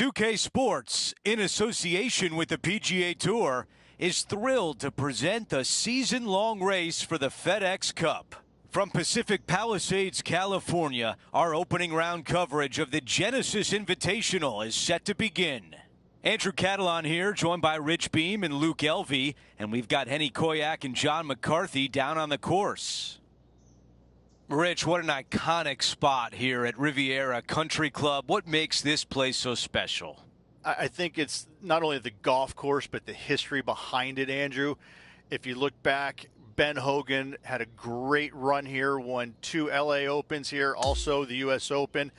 2K Sports, in association with the PGA Tour, is thrilled to present the season-long race for the FedEx Cup. From Pacific Palisades, California, our opening round coverage of the Genesis Invitational is set to begin. Andrew Catalon here, joined by Rich Beam and Luke Elvey, and we've got Henny Koyak and John McCarthy down on the course. Rich, what an iconic spot here at Riviera Country Club. What makes this place so special? I think it's not only the golf course, but the history behind it, Andrew. If you look back, Ben Hogan had a great run here, won 2 LA Opens here, also the US Open.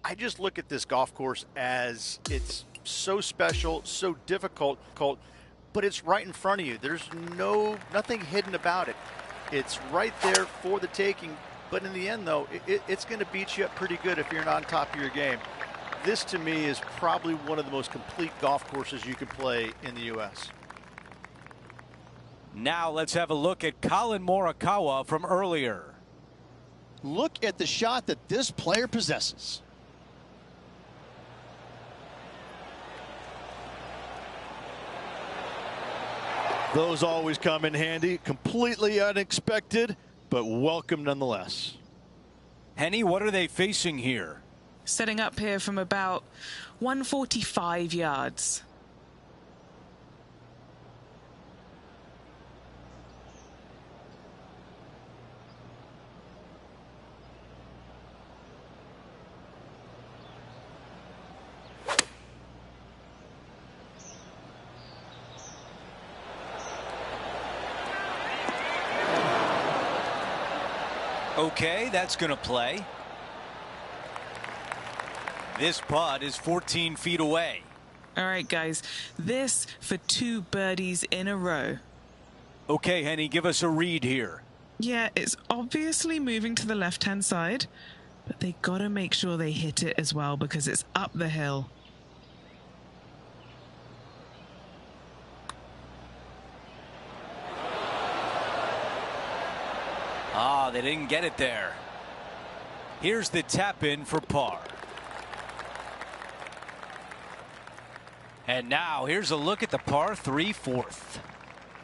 I just look at this golf course as it's so special, so difficult, but it's right in front of you. There's nothing hidden about it. It's right there for the taking. But in the end, though, it's going to beat you up pretty good if you're not on top of your game. This, to me, is probably one of the most complete golf courses you can play in the U.S. Now let's have a look at Colin Morikawa from earlier. Look at the shot that this player possesses. Those always come in handy. Completely unexpected, but welcome nonetheless. Henny, what are they facing here? Setting up here from about 145 yards. Okay, that's going to play. This putt is 14 feet away. All right, guys, this for 2 birdies in a row. Okay, Henny, give us a read here. Yeah, it's obviously moving to the left-hand side, but they got to make sure they hit it as well because it's up the hill. Ah, they didn't get it there. Here's the tap in for par. And now here's a look at the par 3 fourth.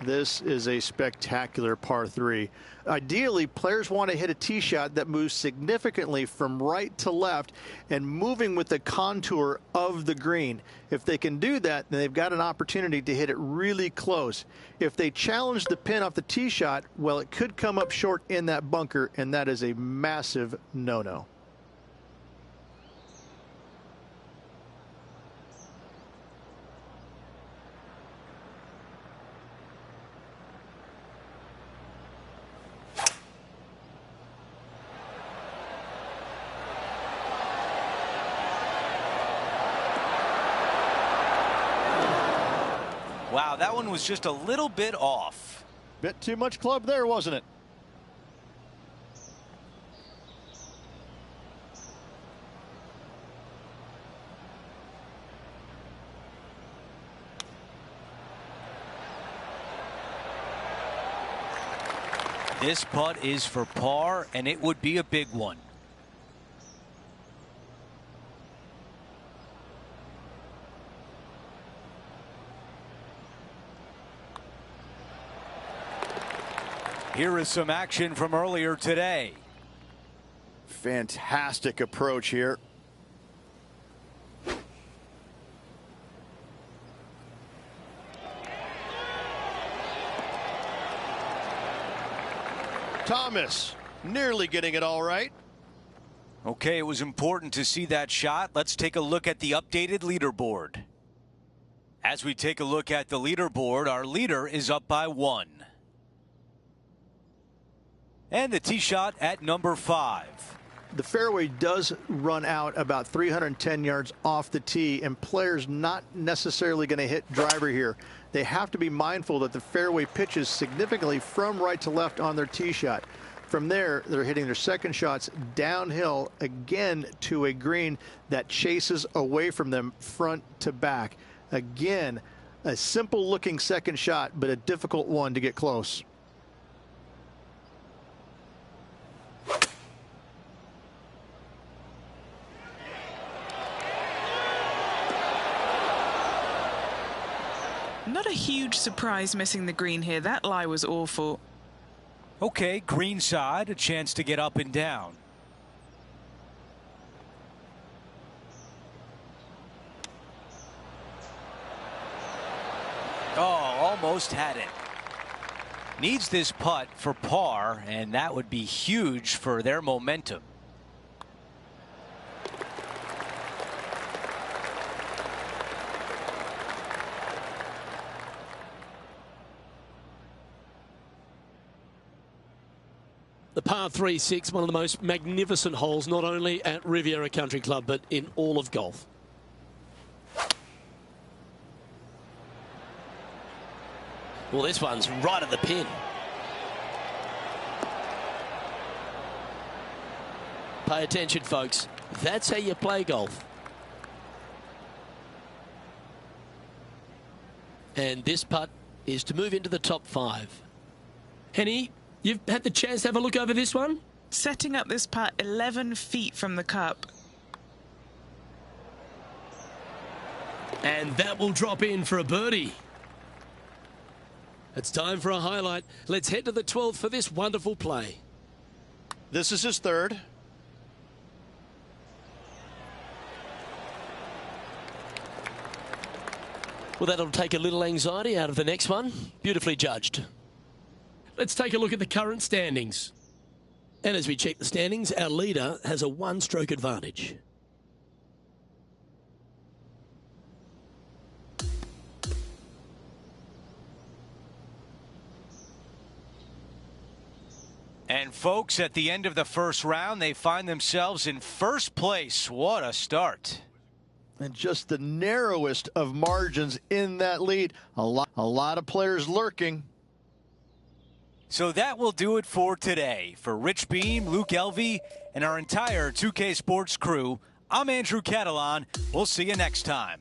This is a spectacular par 3. Ideally, players want to hit a tee shot that moves significantly from right to left and moving with the contour of the green. If they can do that, then they've got an opportunity to hit it really close. If they challenge the pin off the tee shot, well, it could come up short in that bunker, and that is a massive no-no. Wow, that one was just a little bit off. Bit too much club there, wasn't it? This putt is for par, and it would be a big one. Here is some action from earlier today. Fantastic approach here. Thomas nearly getting it all right. Okay, it was important to see that shot. Let's take a look at the updated leaderboard. As we take a look at the leaderboard, our leader is up by 1. And the tee shot at number 5. The fairway does run out about 310 yards off the tee, and players not necessarily going to hit driver here. They have to be mindful that the fairway pitches significantly from right to left on their tee shot. From there, they're hitting their second shots downhill again to a green that chases away from them front to back. Again, a simple looking second shot, but a difficult one to get close. Not a huge surprise missing the green here. That lie was awful. Okay, green side, a chance to get up and down. Oh, almost had it. Needs this putt for par, and that would be huge for their momentum. The par 3-6, one of the most magnificent holes, not only at Riviera Country Club, but in all of golf. Well, this one's right at the pin. Pay attention, folks. That's how you play golf. And this putt is to move into the top 5. Henny, you've had the chance to have a look over this one? Setting up this putt 11 feet from the cup. And that will drop in for a birdie. It's time for a highlight. Let's head to the 12th for this wonderful play. This is his third. Well, that'll take a little anxiety out of the next one. Beautifully judged. Let's take a look at the current standings. And as we check the standings, our leader has a one-stroke advantage. And folks, at the end of the first round, they find themselves in first place. What a start. And just the narrowest of margins in that lead. A lot of players lurking. So that will do it for today. For Rich Beam, Luke Elvey, and our entire 2K Sports crew, I'm Andrew Catalan. We'll see you next time.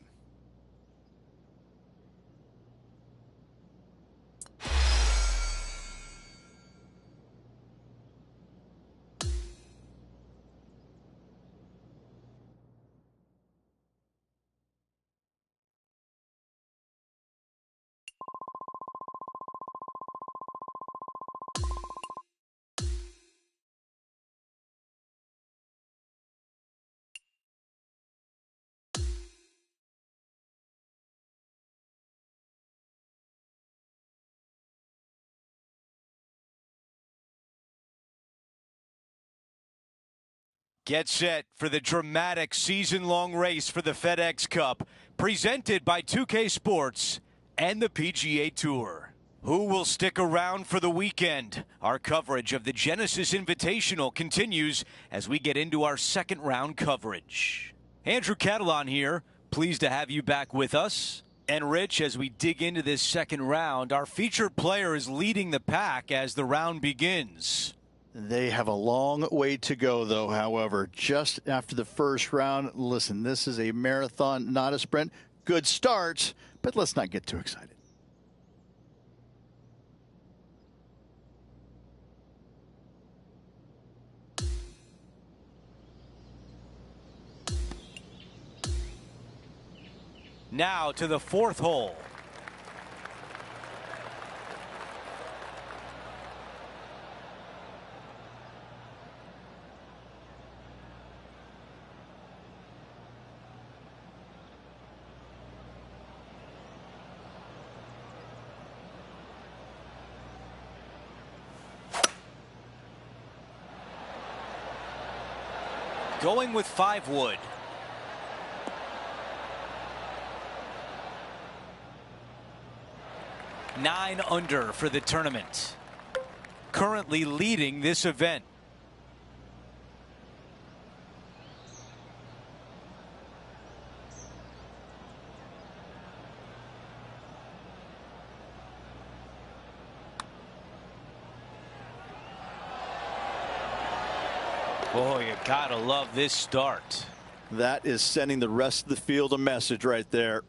Get set for the dramatic season-long race for the FedEx Cup, presented by 2K Sports and the PGA Tour. Who will stick around for the weekend? Our coverage of the Genesis Invitational continues as we get into our second round coverage. Andrew Catalan here, pleased to have you back with us. And Rich, as we dig into this second round, our featured player is leading the pack as the round begins. They have a long way to go, though, however. Just after the first round, listen, this is a marathon, not a sprint. Good starts, but let's not get too excited. Now to the fourth hole. Going with 5 wood. Nine under for the tournament. Currently leading this event. Boy, you gotta love this start. That is sending the rest of the field a message right there.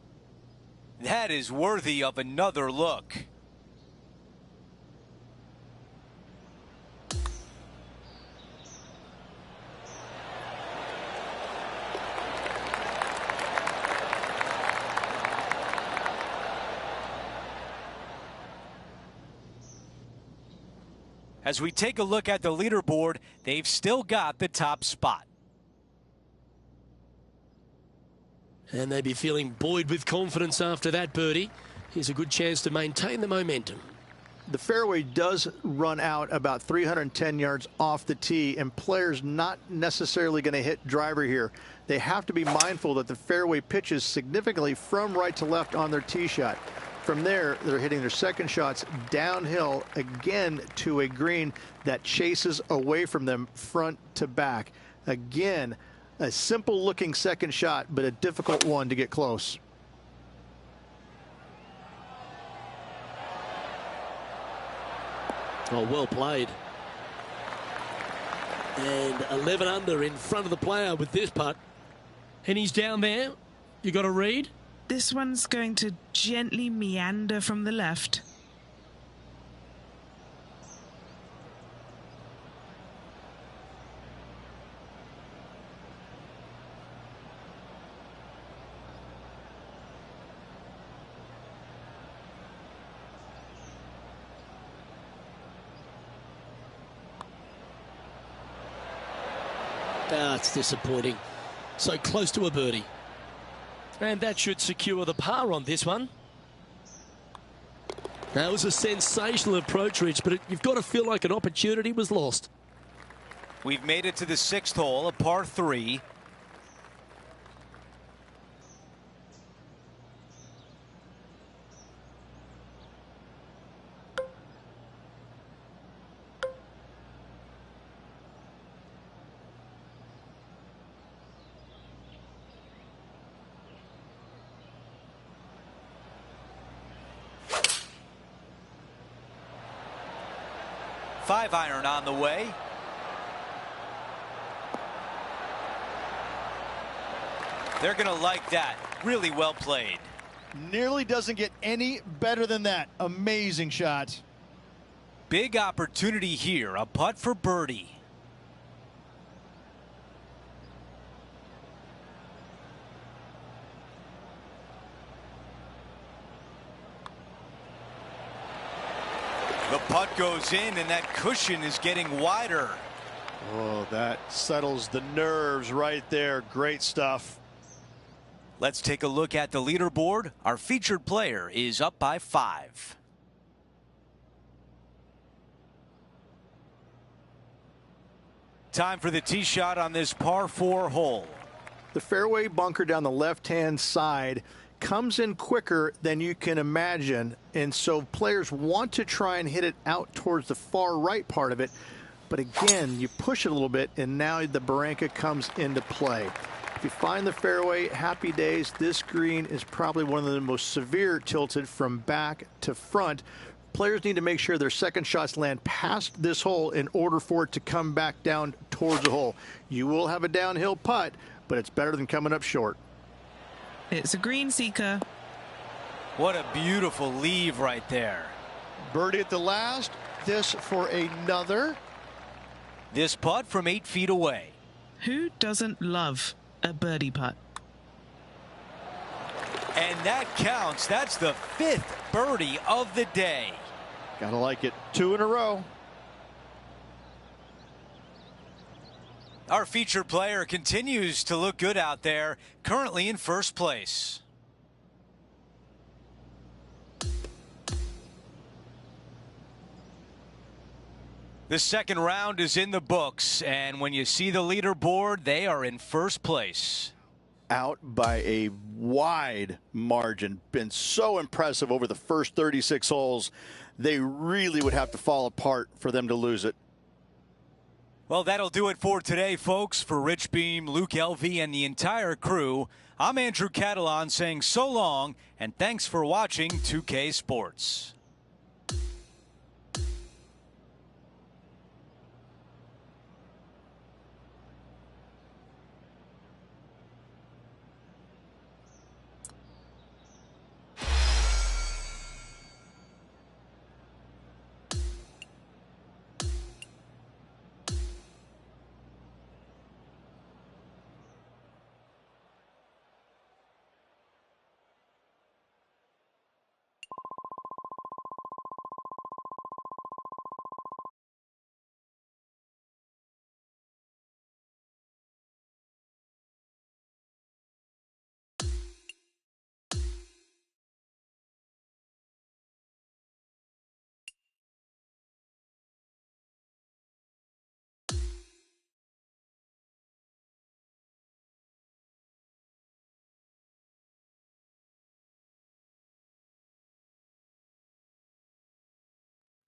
That is worthy of another look. As we take a look at the leaderboard, they've still got the top spot. And they'd be feeling buoyed with confidence after that birdie. Here's a good chance to maintain the momentum. The fairway does run out about 310 yards off the tee, and players not necessarily going to hit driver here. They have to be mindful that the fairway pitches significantly from right to left on their tee shot. From there, they're hitting their second shots downhill again to a green that chases away from them front to back. Again, a simple looking second shot, but a difficult one to get close. Oh, well played. And 11 under in front of the player with this putt. And he's down there. You got a read? This one's going to gently meander from the left. That's disappointing. So close to a birdie. And that should secure the par on this one. That was a sensational approach, Rich, but you've got to feel like an opportunity was lost. We've made it to the 6th hole, a par 3. Five iron on the way. They're going to like that. Really well played. Nearly doesn't get any better than that. Amazing shot. Big opportunity here. A putt for birdie. The putt goes in, and that cushion is getting wider. Oh, that settles the nerves right there. Great stuff. Let's take a look at the leaderboard. Our featured player is up by 5. Time for the tee shot on this par 4 hole. The fairway bunker down the left-hand side comes in quicker than you can imagine, and so players want to try and hit it out towards the far right part of it, but again, you push it a little bit, and now the barranca comes into play. If you find the fairway, happy days. This green is probably one of the most severe tilted from back to front. Players need to make sure their second shots land past this hole in order for it to come back down towards the hole. You will have a downhill putt, but it's better than coming up short. It's a green seeker. What a beautiful leave right there. Birdie at the last. This for another. This putt from 8 feet away. Who doesn't love a birdie putt? And that counts. That's the 5th birdie of the day. Gotta like it. 2 in a row. Our featured player continues to look good out there, currently in first place. The second round is in the books, and when you see the leaderboard, they are in first place. Out by a wide margin. Been so impressive over the first 36 holes. They really would have to fall apart for them to lose it. Well, that'll do it for today, folks. For Rich Beam, Luke Elvey, and the entire crew, I'm Andrew Catalan saying so long, and thanks for watching 2K Sports.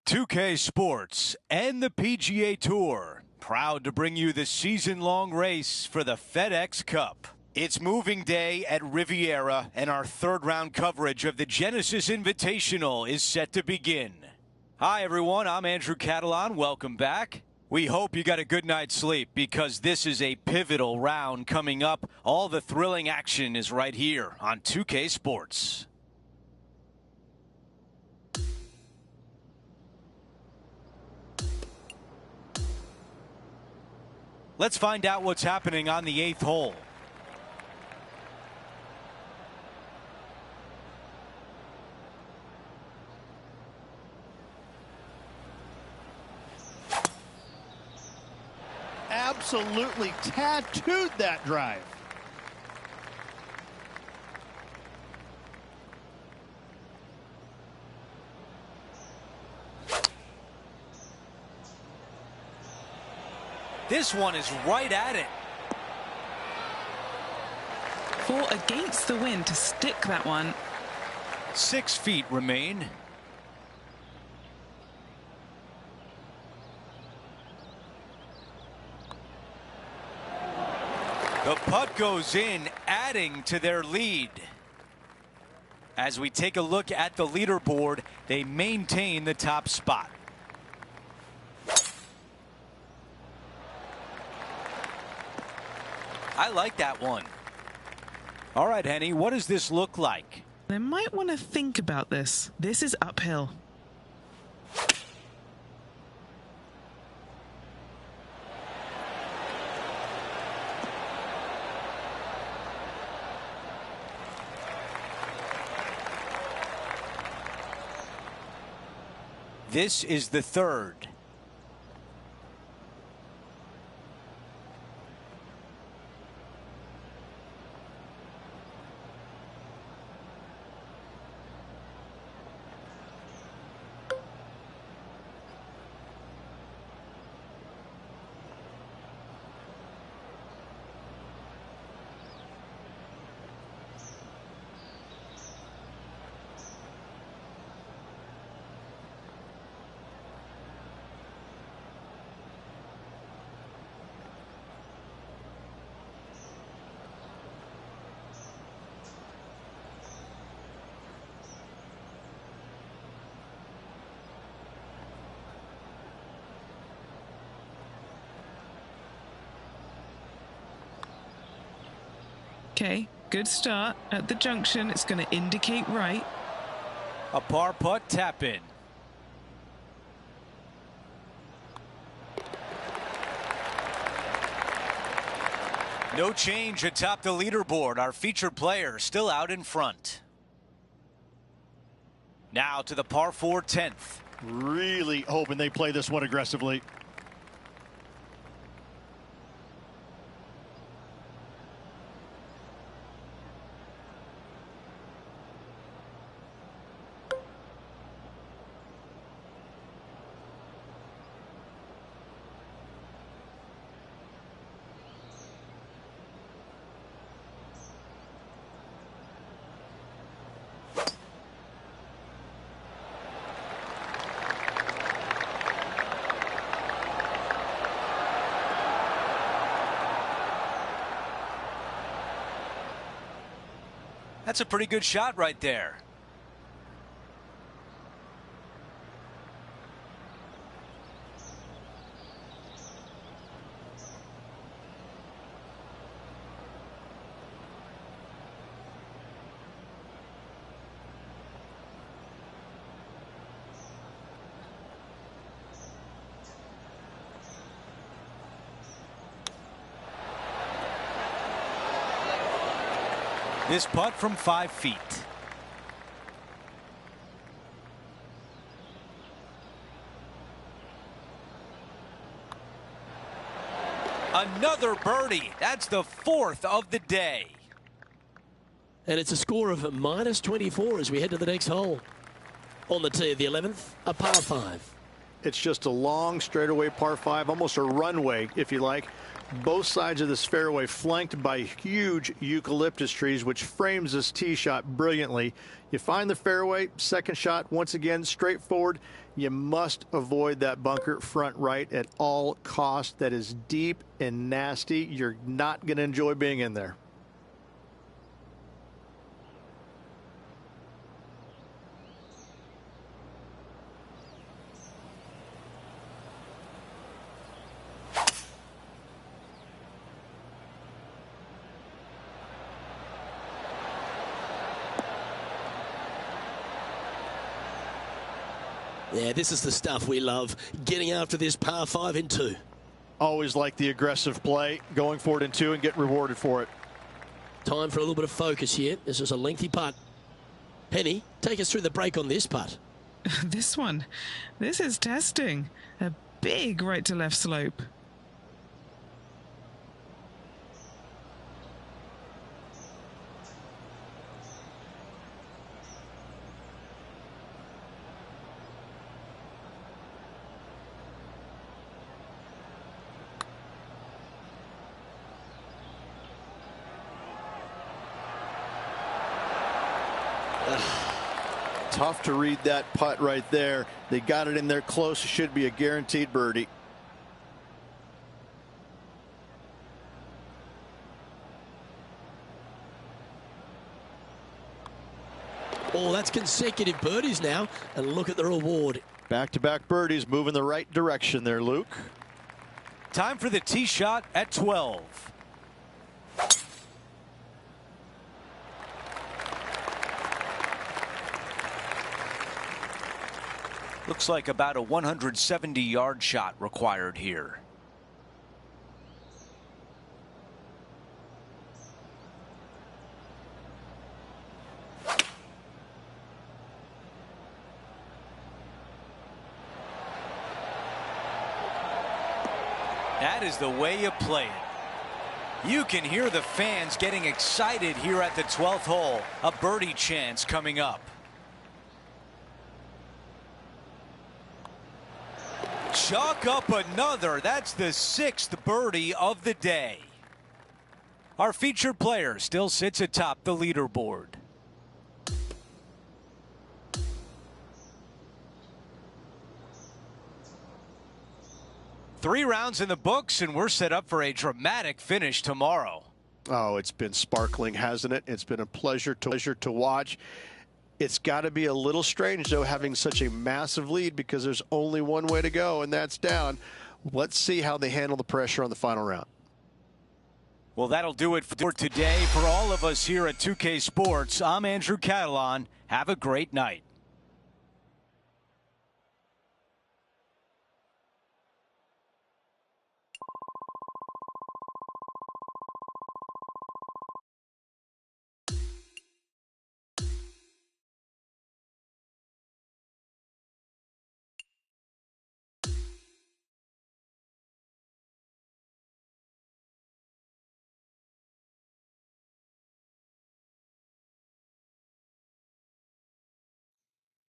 2K Sports and the PGA Tour, proud to bring you the season-long race for the FedEx Cup. It's moving day at Riviera, and our third-round coverage of the Genesis Invitational is set to begin. Hi, everyone. I'm Andrew Catalan. Welcome back. We hope you got a good night's sleep because this is a pivotal round coming up. All the thrilling action is right here on 2K Sports. Let's find out what's happening on the 8th hole. Absolutely tattooed that drive. This one is right at it. Fought against the wind to stick that one. 6 feet remain. The putt goes in, adding to their lead. As we take a look at the leaderboard, they maintain the top spot. I like that one. All right, Henny, what does this look like? They might want to think about this. This is uphill. This is the third. Okay, good start. At the junction, it's going to indicate right. A par putt tap in. No change atop the leaderboard. Our featured player still out in front. Now to the par 4 10th. Really hoping they play this one aggressively. That's a pretty good shot right there. This putt from 5 feet. Another birdie. That's the 4th of the day. And it's a score of -24 as we head to the next hole. On the tee of the 11th, a par 5. It's just a long straightaway par 5, almost a runway, if you like. Both sides of this fairway flanked by huge eucalyptus trees, which frames this tee shot brilliantly. You find the fairway, second shot, once again, straightforward. You must avoid that bunker front right at all costs. That is deep and nasty. You're not going to enjoy being in there. Yeah, this is the stuff we love, getting after this par 5 in 2. Always like the aggressive play, going for it in 2 and get rewarded for it. Time for a little bit of focus here. This is a lengthy putt. Penny, take us through the break on this putt. This one, this is testing. A big right to left slope. Tough to read that putt right there. They got it in there close. It should be a guaranteed birdie. Oh, that's consecutive birdies now. And look at the reward. Back-to-back birdies, moving the right direction there, Luke. Time for the tee shot at 12. Looks like about a 170-yard shot required here. That is the way you play it. You can hear the fans getting excited here at the 12th hole. A birdie chance coming up. Chalk up another. That's the 6th birdie of the day. Our featured player still sits atop the leaderboard. Three rounds in the books, and we're set up for a dramatic finish tomorrow. Oh, it's been sparkling, hasn't it? It's been a pleasure to watch. It's got to be a little strange, though, having such a massive lead, because there's only one way to go, and that's down. Let's see how they handle the pressure on the final round. Well, that'll do it for today. For all of us here at 2K Sports, I'm Andrew Catalan. Have a great night.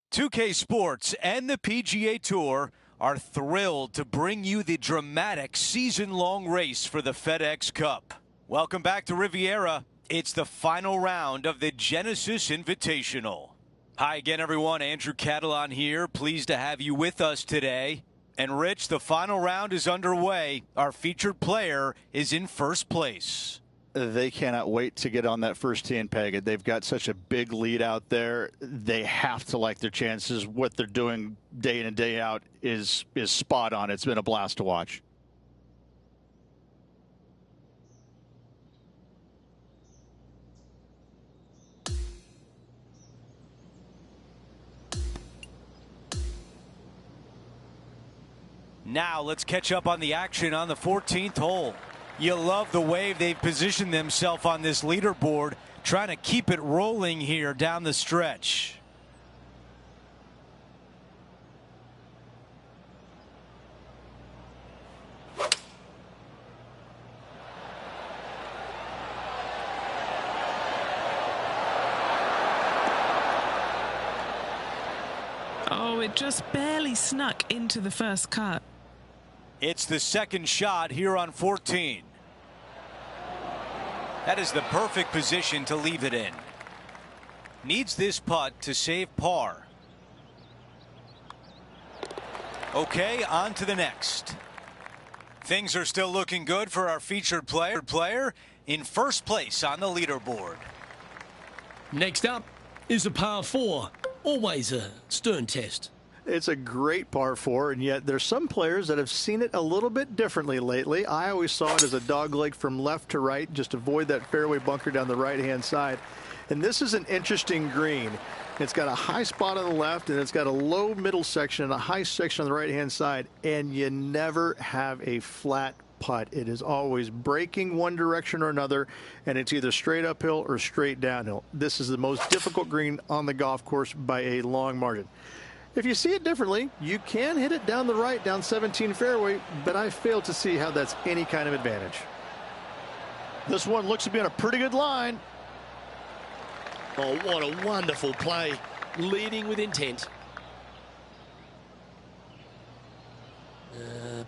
.2K Sports and the PGA Tour are thrilled to bring you the dramatic season-long race for the FedEx Cup. Welcome back to Riviera. It's the final round of the Genesis Invitational. Hi again, everyone. Andrew Catalan here. Pleased to have you with us today. And Rich, the final round is underway. Our featured player is in first place. They cannot wait to get on that first tee and peg it. They've got such a big lead out there. They have to like their chances. What they're doing day in and day out is spot on. It's been a blast to watch. Now let's catch up on the action on the 14th hole. You love the way they've positioned themselves on this leaderboard, trying to keep it rolling here down the stretch. Oh, it just barely snuck into the first cut. It's the second shot here on 14. That is the perfect position to leave it in. Needs this putt to save par. Okay, on to the next. Things are still looking good for our featured player in first place on the leaderboard. Next up is a par 4. Always a stern test. It's a great par 4, and yet there's some players that have seen it a little bit differently lately. I always saw it as a dogleg from left to right, just avoid that fairway bunker down the right-hand side. And this is an interesting green. It's got a high spot on the left, and it's got a low middle section and a high section on the right-hand side, and you never have a flat putt. It is always breaking one direction or another, and it's either straight uphill or straight downhill. This is the most difficult green on the golf course by a long margin. If you see it differently, you can hit it down the right, down 17 fairway, but I fail to see how that's any kind of advantage. This one looks to be on a pretty good line. Oh, what a wonderful play. Leading with intent.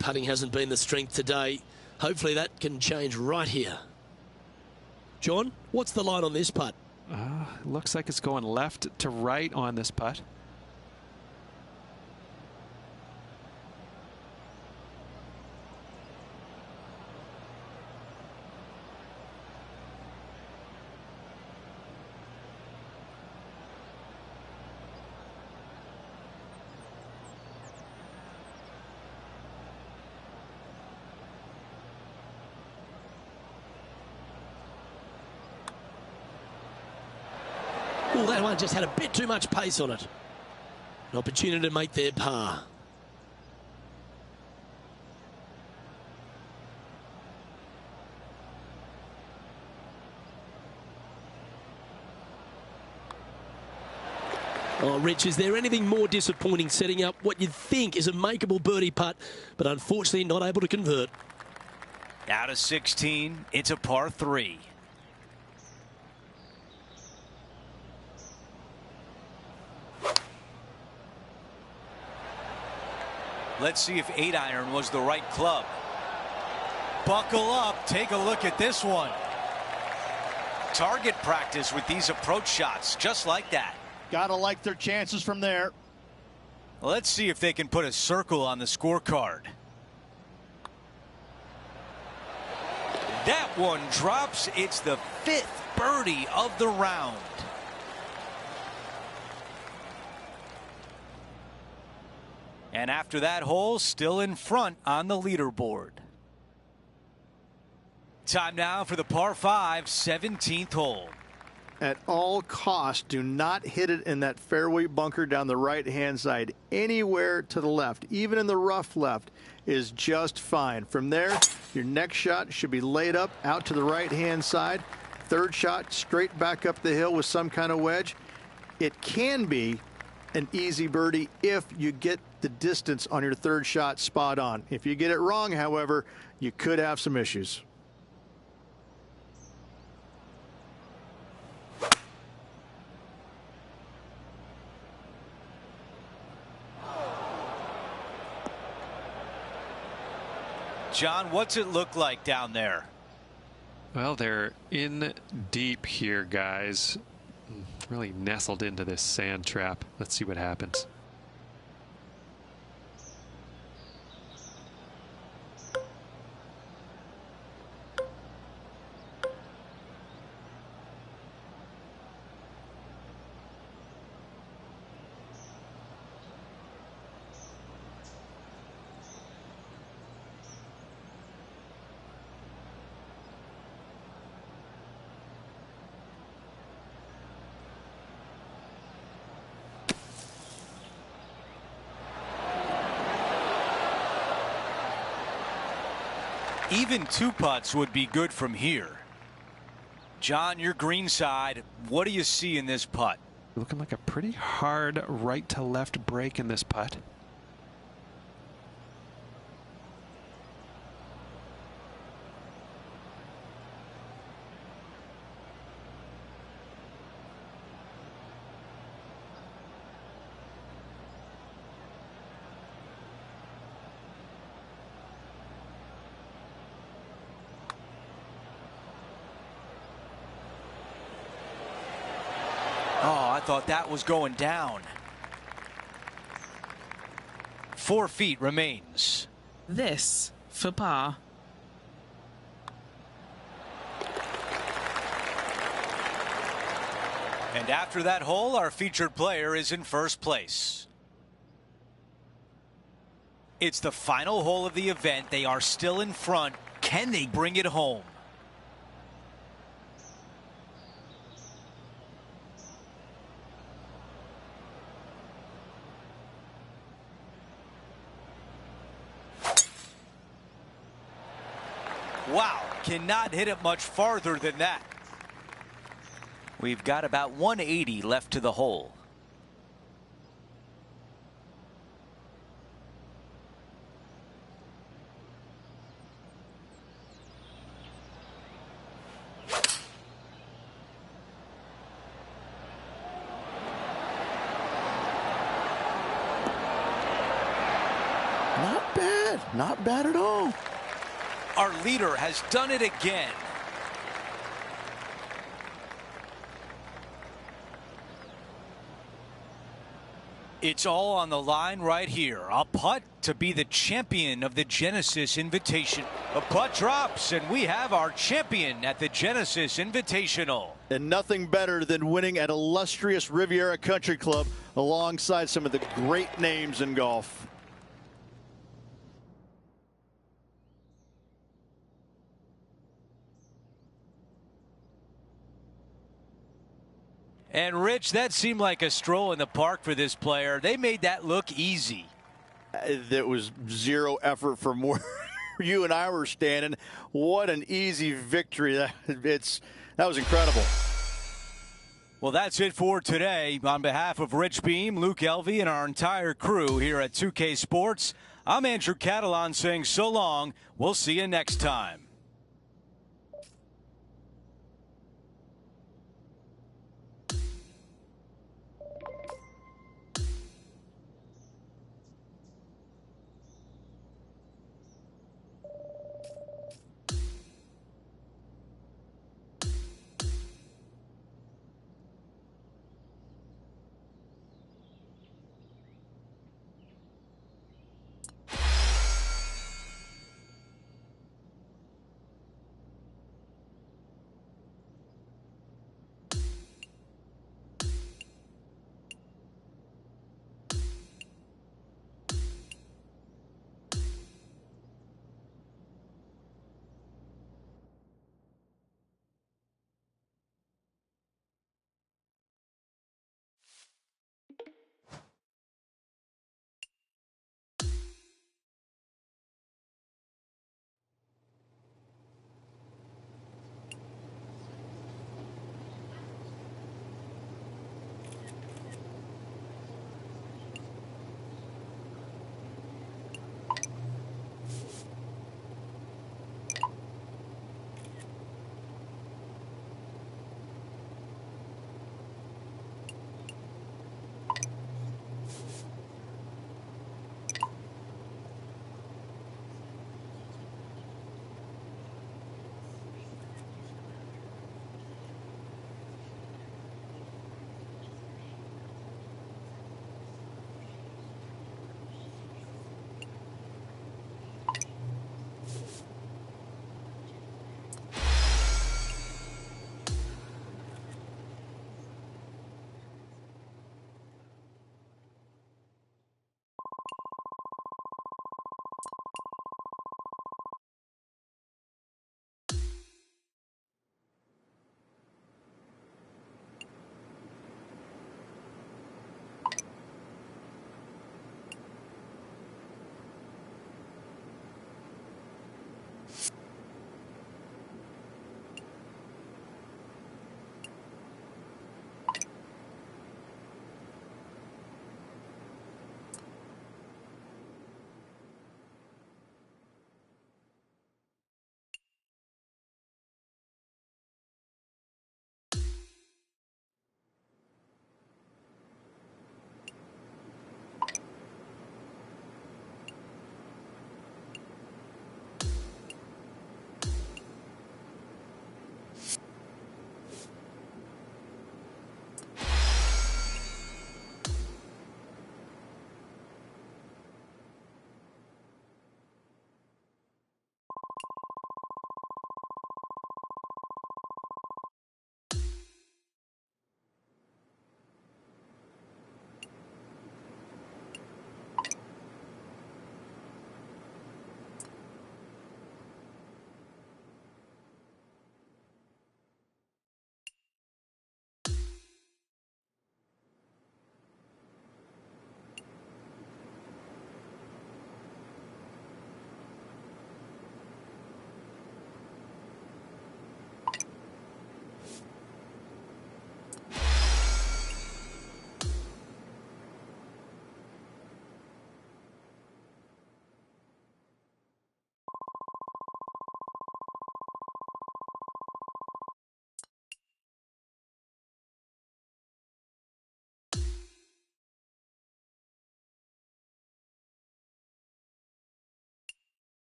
Putting hasn't been the strength today. Hopefully that can change right here. John, what's the line on this putt? Looks like it's going left to right on this putt. Oh, that one just had a bit too much pace on it. An opportunity to make their par. Oh, Rich, is there anything more disappointing setting up what you'd think is a makeable birdie putt, but unfortunately not able to convert? Out of 16, it's a par 3. Let's see if 8-iron was the right club. Buckle up. Take a look at this one. Target practice with these approach shots, just like that. Gotta like their chances from there. Let's see if they can put a circle on the scorecard. That one drops. It's the 5th birdie of the round. And after that hole, still in front on the leaderboard. Time now for the par 5, 17th hole. At all costs, do not hit it in that fairway bunker down the right-hand side. Anywhere to the left, even in the rough left, is just fine. From there, your next shot should be laid up out to the right-hand side. Third shot, straight back up the hill with some kind of wedge. It can be an easy birdie if you get the distance on your third shot spot on. If you get it wrong, however, you could have some issues. John, what's it look like down there? Well, they're in deep here, guys. Really nestled into this sand trap. Let's see what happens. Even 2 putts would be good from here. John, your green side, what do you see in this putt? Looking like a pretty hard right to left break in this putt. thought that was going down. 4 feet remains. This for par. And after that hole, our featured player is in first place. It's the final hole of the event. They are still in front. Can they bring it home? Wow, cannot hit it much farther than that. We've got about 180 left to the hole. Not bad. Not bad at all. Our leader has done it again. It's all on the line right here. A putt to be the champion of the Genesis Invitation. A putt drops, and we have our champion at the Genesis Invitational. And nothing better than winning at illustrious Riviera Country Club alongside some of the great names in golf. And Rich, that seemed like a stroll in the park for this player. They made that look easy. That was zero effort from where you and I were standing. What an easy victory. That was incredible. Well, that's it for today. On behalf of Rich Beam, Luke Elvey, and our entire crew here at 2K Sports, I'm Andrew Catalan saying so long. We'll see you next time.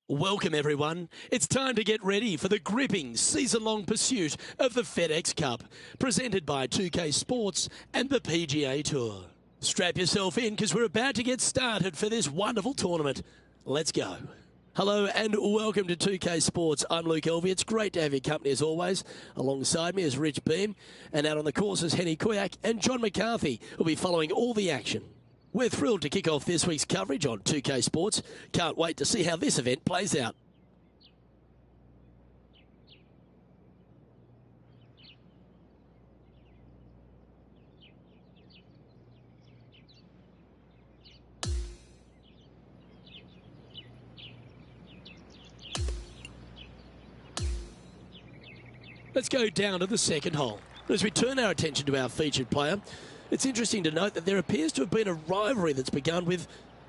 Welcome everyone. It's time to get ready for the gripping season-long pursuit of the FedEx Cup, presented by 2K Sports and the PGA Tour. Strap yourself in because we're about to get started for this wonderful tournament. Let's go. Hello and welcome to 2K Sports. I'm Luke Elvey. It's great to have your company as always. Alongside me is Rich Beam, and out on the course is Henny Kuyak and John McCarthy, who'll be following all the action. We're thrilled to kick off this week's coverage on 2K Sports. Can't wait to see how this event plays out. Let's go down to the second hole. As we turn our attention to our featured player, it's interesting to note that there appears to have been a rivalry that's begun with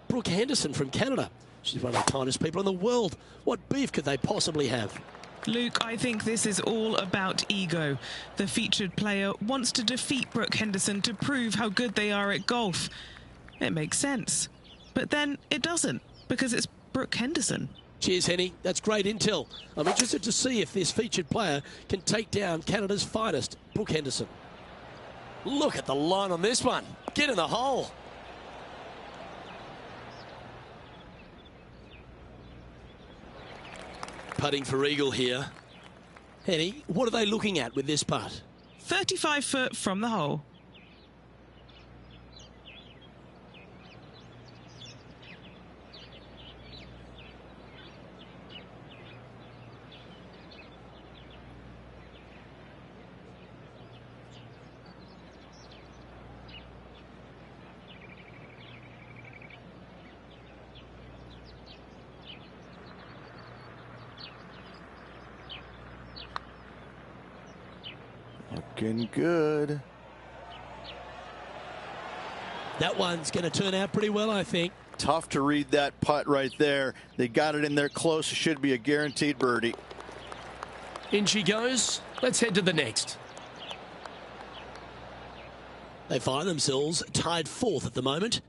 Brooke Henderson from Canada. She's one of the kindest people in the world. What beef could they possibly have? Luke, I think this is all about ego. The featured player wants to defeat Brooke Henderson to prove how good they are at golf. It makes sense. But then it doesn't, because it's Brooke Henderson. Cheers, Henny. That's great intel. I'm interested to see if this featured player can take down Canada's finest, Brooke Henderson. Look at the line on this one. Get in the hole. Putting for eagle here. Henny, what are they looking at with this putt? 35 foot from the hole. Looking good. That one's going to turn out pretty well, I think. Tough to read that putt right there. They got it in there close. It should be a guaranteed birdie. In she goes. Let's head to the next. They find themselves tied fourth at the moment.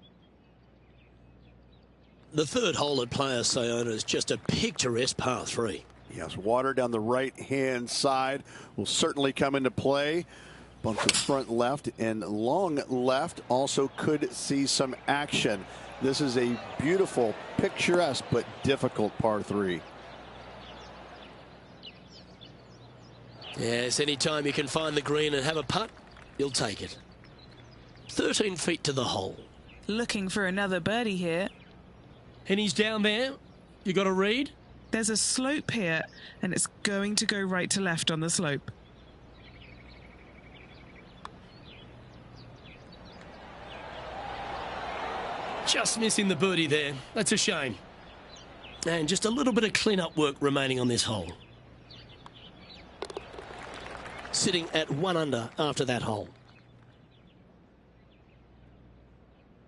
The third hole at Playa Sayona is just a picturesque par 3. Yes, water down the right-hand side will certainly come into play. Bunker front left and long left also could see some action. This is a beautiful, picturesque, but difficult par 3. Yes, anytime you can find the green and have a putt, you'll take it. 13 feet to the hole. Looking for another birdie here. And he's down there. You got a read? There's a slope here, and it's going to go right to left on the slope. Just missing the birdie there. That's a shame. And just a little bit of clean-up work remaining on this hole. Sitting at 1 under after that hole.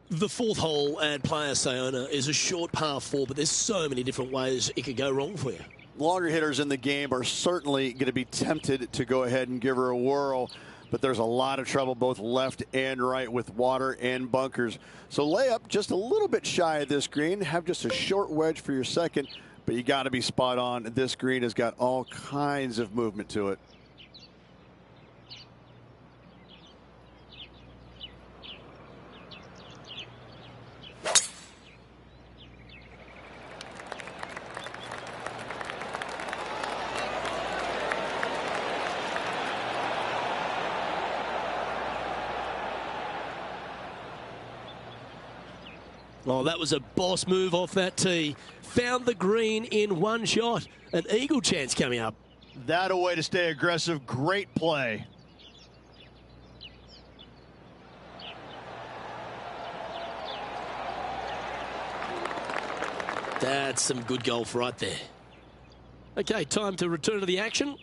The fourth hole at Playa Sayona is a short par 4, but there's so many different ways it could go wrong for you. Longer hitters in the game are certainly going to be tempted to go ahead and give her a whirl, but there's a lot of trouble both left and right with water and bunkers. So lay up just a little bit shy of this green, have just a short wedge for your second, but you got to be spot on. This green has got all kinds of movement to it. Oh, that was a boss move off that tee. Found the green in one shot. An eagle chance coming up. That a way to stay aggressive. Great play. That's some good golf right there. Okay, time to return to the action.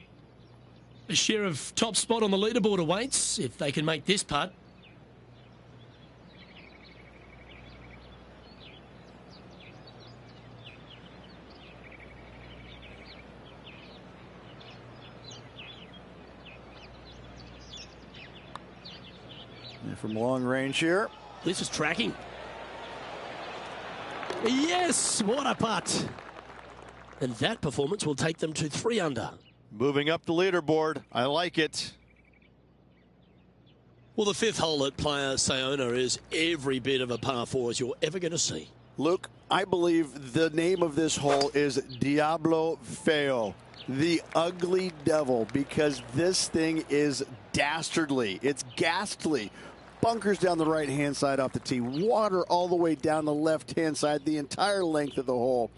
A share of top spot on the leaderboard awaits if they can make this putt. And from long range here. This is tracking. Yes, what a putt. And that performance will take them to 3 under. Moving up the leaderboard. I like it. Well, the 5th hole at Playa Sayona is every bit of a par 4 as you're ever going to see. Luke, I believe the name of this hole is Diablo Feo, the ugly devil, because this thing is dastardly. It's ghastly. Bunkers down the right-hand side off the tee. Water all the way down the left-hand side, the entire length of the hole.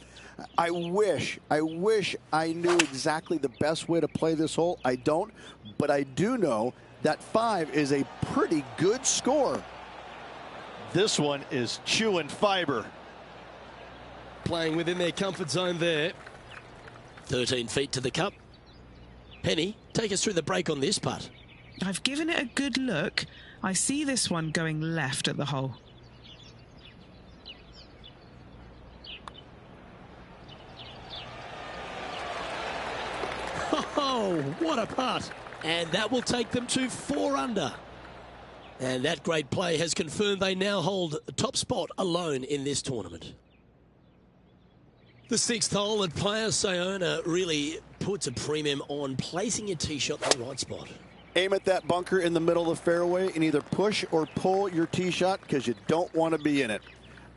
I wish I knew exactly the best way to play this hole. I don't, but I do know that 5 is a pretty good score. This one is chewing fiber. Playing within their comfort zone there. 13 feet to the cup. Penny, take us through the break on this putt. I've given it a good look. I see this one going left at the hole. Oh, what a putt. And that will take them to 4 under. And that great play has confirmed they now hold the top spot alone in this tournament. The 6th hole at Playa Sayona really puts a premium on placing your tee shot in the right spot. Aim at that bunker in the middle of the fairway and either push or pull your tee shot because you don't want to be in it.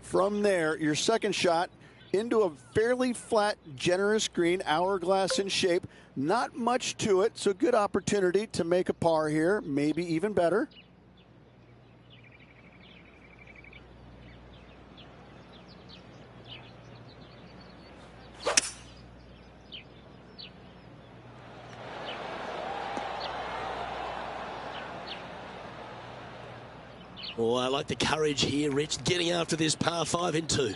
From there, your second shot into a fairly flat, generous green, hourglass in shape. Not much to it, so good opportunity to make a par here, maybe even better. Oh, I like the courage here, Rich, getting after this par 5 in 2.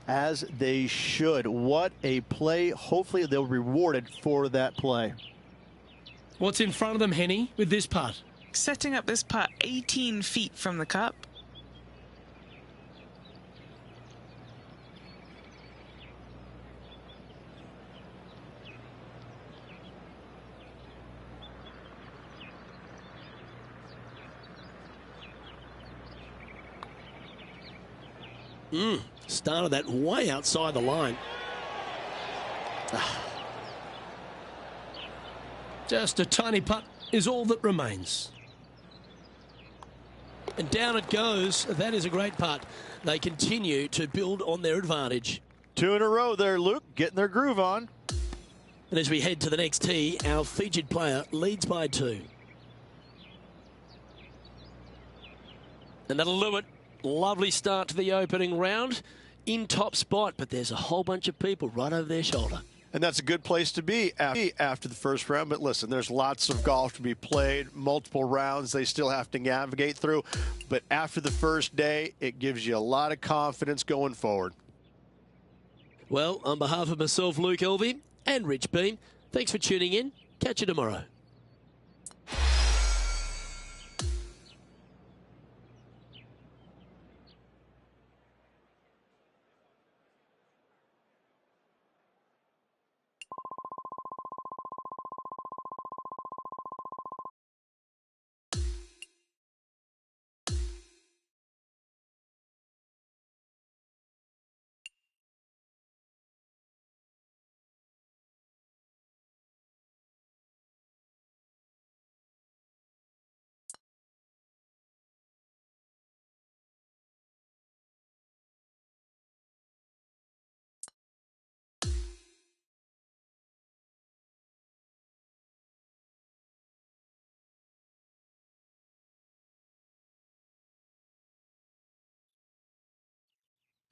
As they should. What a play. Hopefully they'll be rewarded for that play. What's in front of them, Henny, with this putt? Setting up this putt 18 feet from the cup. Started that way outside the line. Just a tiny putt is all that remains. And down it goes. That is a great putt. They continue to build on their advantage. 2 in a row there, Luke, getting their groove on. And as we head to the next tee, our featured player leads by 2. And that'll do it. Lovely start to the opening round. In top spot, but there's a whole bunch of people right over their shoulder. And that's a good place to be after the first round. But listen, there's lots of golf to be played, multiple rounds they still have to navigate through. But after the first day, it gives you a lot of confidence going forward. Well, on behalf of myself, Luke Elvey, and Rich Beam, thanks for tuning in. Catch you tomorrow.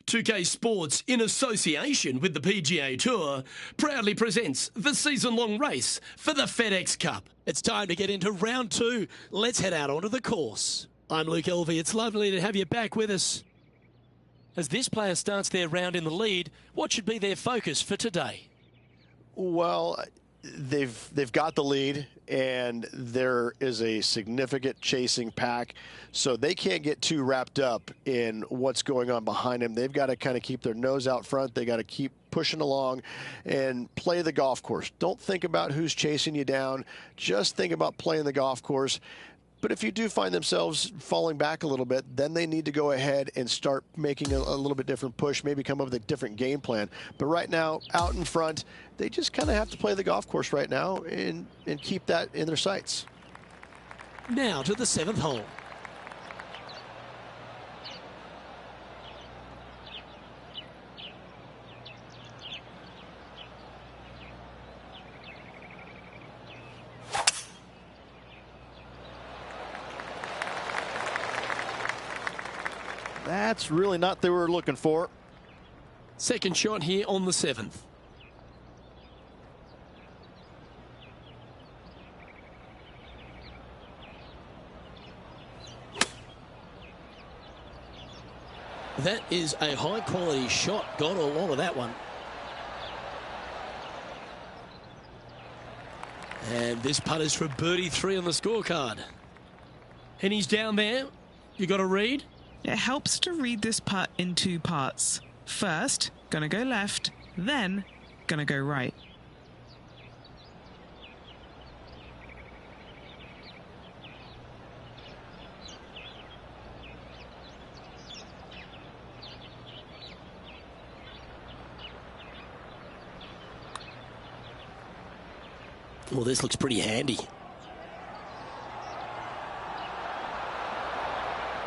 .2K Sports, in association with the PGA Tour, proudly presents the season-long race for the FedEx Cup. It's time to get into round 2. Let's head out onto the course. I'm Luke Elvey. It's lovely to have you back with us. As this player starts their round in the lead, what should be their focus for today? Well, they've got the lead, and there is a significant chasing pack, so they can't get too wrapped up in what's going on behind them. They've got to kind of keep their nose out front. They got to keep pushing along and play the golf course. Don't think about who's chasing you down. Just think about playing the golf course. But if you do find themselves falling back a little bit, then they need to go ahead and start making a little bit different push, maybe come up with a different game plan. But right now, out in front, they just kind of have to play the golf course right now and keep that in their sights. Now to the 7th hole. That's really not what they were looking for. Second shot here on the 7th. That is a high quality shot. Got a lot of that one. And this putt is for birdie 3 on the scorecard. And he's down there. You got to read? It helps to read this putt in 2 parts. First, gonna go left, then gonna go right. Well, this looks pretty handy.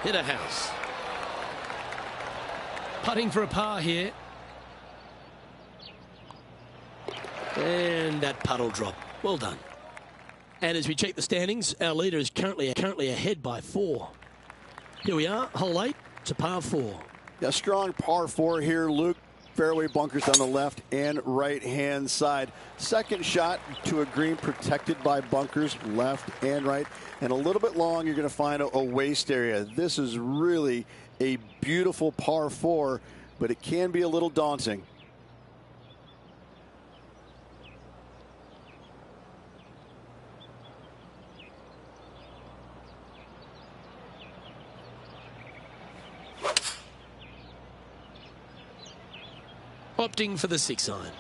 Hit a house. Putting for a par here. And that putt will drop. Well done. And as we check the standings, our leader is currently ahead by 4. Here we are, hole 8. It's a par 4. Yeah, strong par 4 here, Luke. Fairway bunkers on the left and right hand side. Second shot to a green protected by bunkers left and right, and a little bit long. You're going to find a waste area. This is really a beautiful par 4, but it can be a little daunting. Opting for the 6 iron.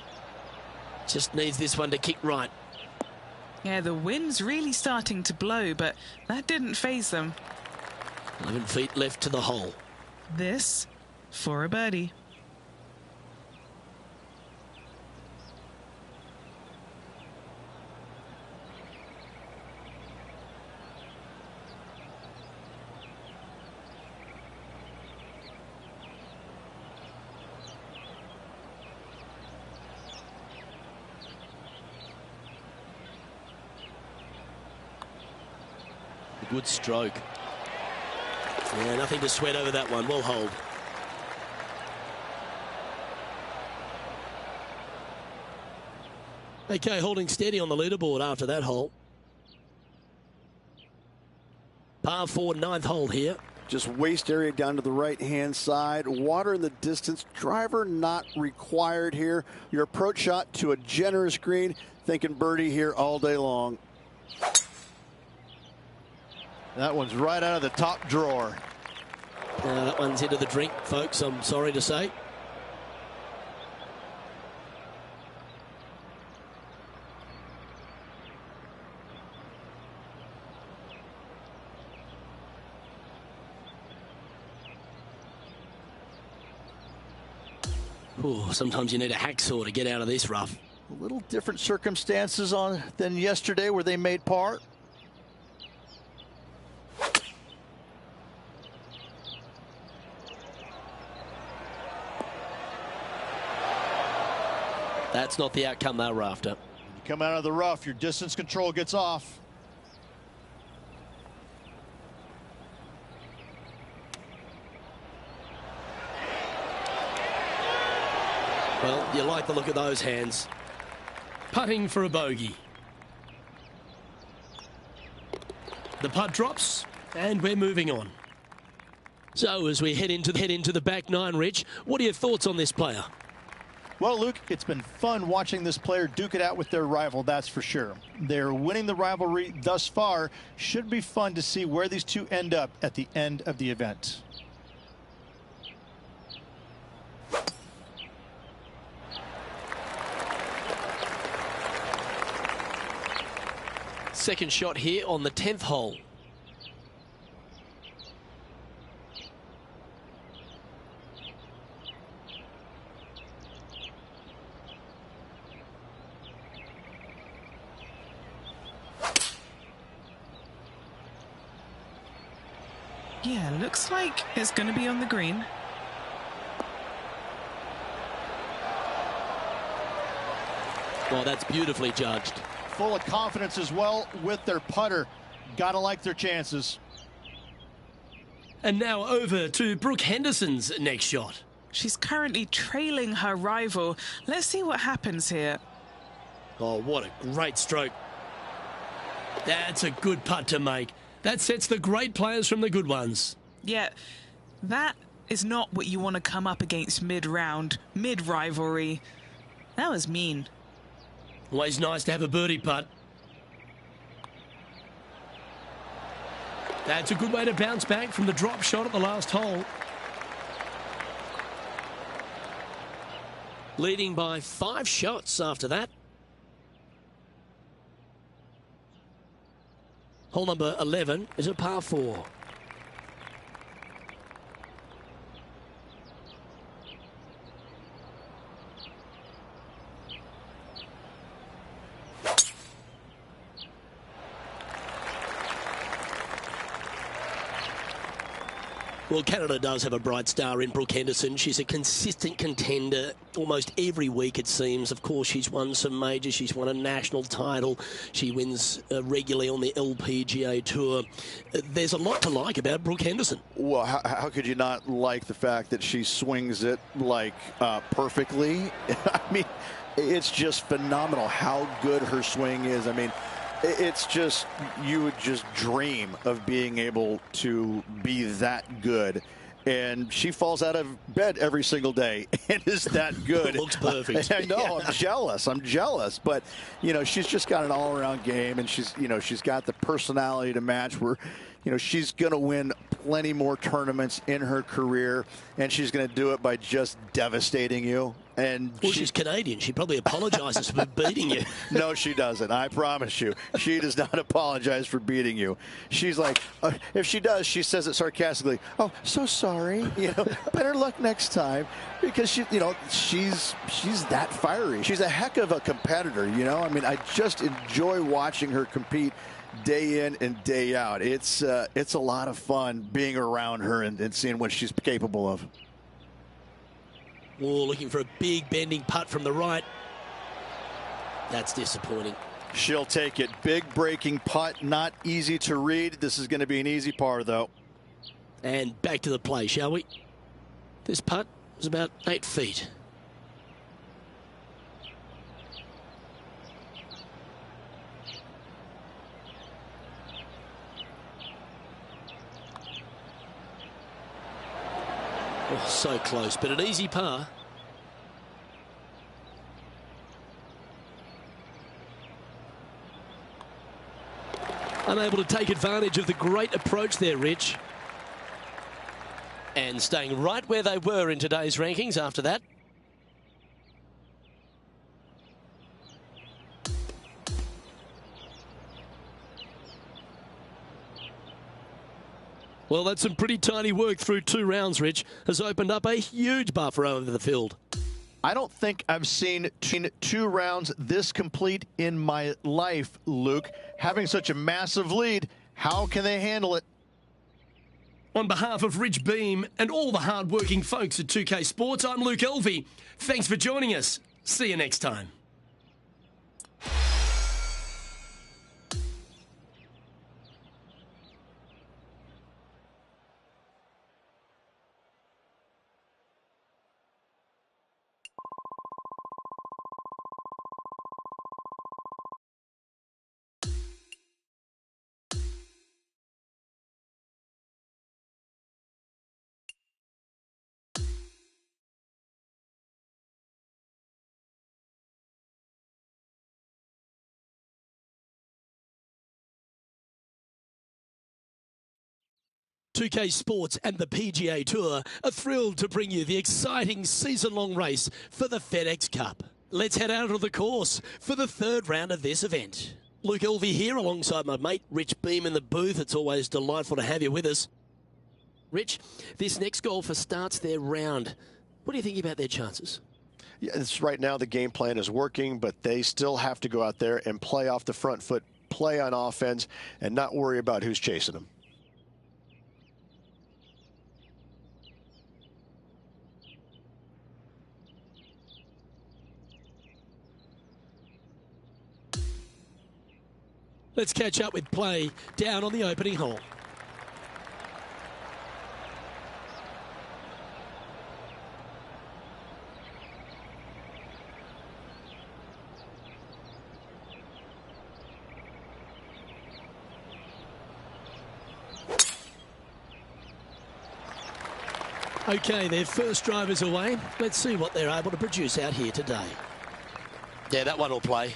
Just needs this one to kick right. Yeah, the wind's really starting to blow, but that didn't faze them. 11 feet left to the hole. This for a birdie. Good stroke. Yeah, nothing to sweat over that one. Well hold. Okay, holding steady on the leaderboard after that hole. Par 4, 9th hole here. Just waste area down to the right hand side. Water in the distance. Driver not required here. Your approach shot to a generous green. Thinking birdie here all day long. That one's right out of the top drawer. That one's into the drink, folks, I'm sorry to say. Ooh, sometimes you need a hacksaw to get out of this rough. A little different circumstances than yesterday where they made par. That's not the outcome they were after. You come out of the rough, your distance control gets off. Well, you like the look of those hands. Putting for a bogey. The putt drops, and we're moving on. So as we head into the back 9, Rich, what are your thoughts on this player? Well, Luke, it's been fun watching this player duke it out with their rival, that's for sure. They're winning the rivalry thus far. Should be fun to see where these two end up at the end of the event. Second shot here on the 10th hole. Yeah, looks like it's going to be on the green. Well, that's beautifully judged. Full of confidence as well with their putter. Gotta like their chances. And now over to Brooke Henderson's next shot. She's currently trailing her rival. Let's see what happens here. Oh, what a great stroke. That's a good putt to make. That sets the great players from the good ones. Yeah, that is not what you want to come up against mid-round, mid-rivalry. That was mean. Always nice to have a birdie putt. That's a good way to bounce back from the drop shot at the last hole. Leading by 5 shots after that. Hole number 11 is a par 4. Well, Canada does have a bright star in Brooke Henderson. She's a consistent contender almost every week, it seems. Of course, she's won some majors. She's won a national title. She wins regularly on the LPGA Tour. There's a lot to like about Brooke Henderson. Well, how could you not like the fact that she swings it like perfectly? I mean, it's just phenomenal how good her swing is. I mean, it's just, you would just dream of being able to be that good. And she falls out of bed every single day and is that good. Looks perfect. I know, yeah. I'm jealous. But, you know, she's just got an all-around game, and she's got the personality to match where, you know, she's going to win plenty more tournaments in her career, and she's going to do it by just devastating you. And well, she's Canadian. She probably apologizes for beating you. No, she doesn't. I promise you. She does not apologize for beating you. She's like, if she does, she says it sarcastically. Oh, so sorry. You know, better luck next time. Because she, you know, she's that fiery. She's a heck of a competitor. You know, I mean, I just enjoy watching her compete day in and day out. It's a lot of fun being around her and seeing what she's capable of. Oh, looking for a big bending putt from the right. That's disappointing. She'll take it. Big breaking putt, not easy to read. This is going to be an easy par, though. And back to the play, shall we? This putt is about 8 feet. Oh, so close, but an easy par. Unable to take advantage of the great approach there, Rich. And staying right where they were in today's rankings after that. Well, that's some pretty tiny work through 2 rounds, Rich. Has opened up a huge buffer over the field. I don't think I've seen 2 rounds this complete in my life, Luke. Having such a massive lead, how can they handle it? On behalf of Rich Beam and all the hard-working folks at 2K Sports, I'm Luke Elvey. Thanks for joining us. See you next time. .2K Sports and the PGA Tour are thrilled to bring you the exciting season-long race for the FedEx Cup. Let's head out on the course for the 3rd round of this event. Luke Elvey here alongside my mate Rich Beam in the booth. It's always delightful to have you with us. Rich, this next golfer starts their round. What do you think about their chances? Yeah, it's right now the game plan is working, but they still have to go out there and play off the front foot, play on offense, and not worry about who's chasing them. Let's catch up with play down on the opening hole. Okay, their first drive is away. Let's see what they're able to produce out here today. Yeah, that one will play.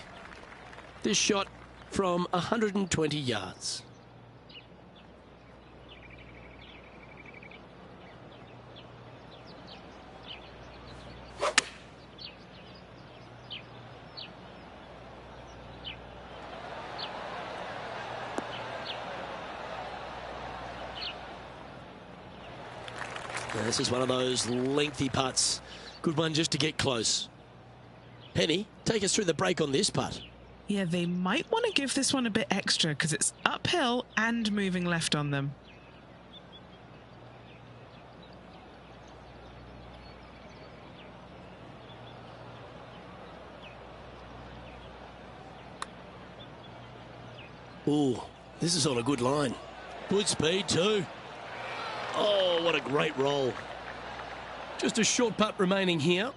This shot from 120 yards. This is one of those lengthy putts. Good one just to get close. Penny, take us through the break on this putt. Yeah, they might want to give this one a bit extra because it's uphill and moving left on them. Ooh, this is on a good line. Good speed too. Oh, what a great roll. Just a short putt remaining here.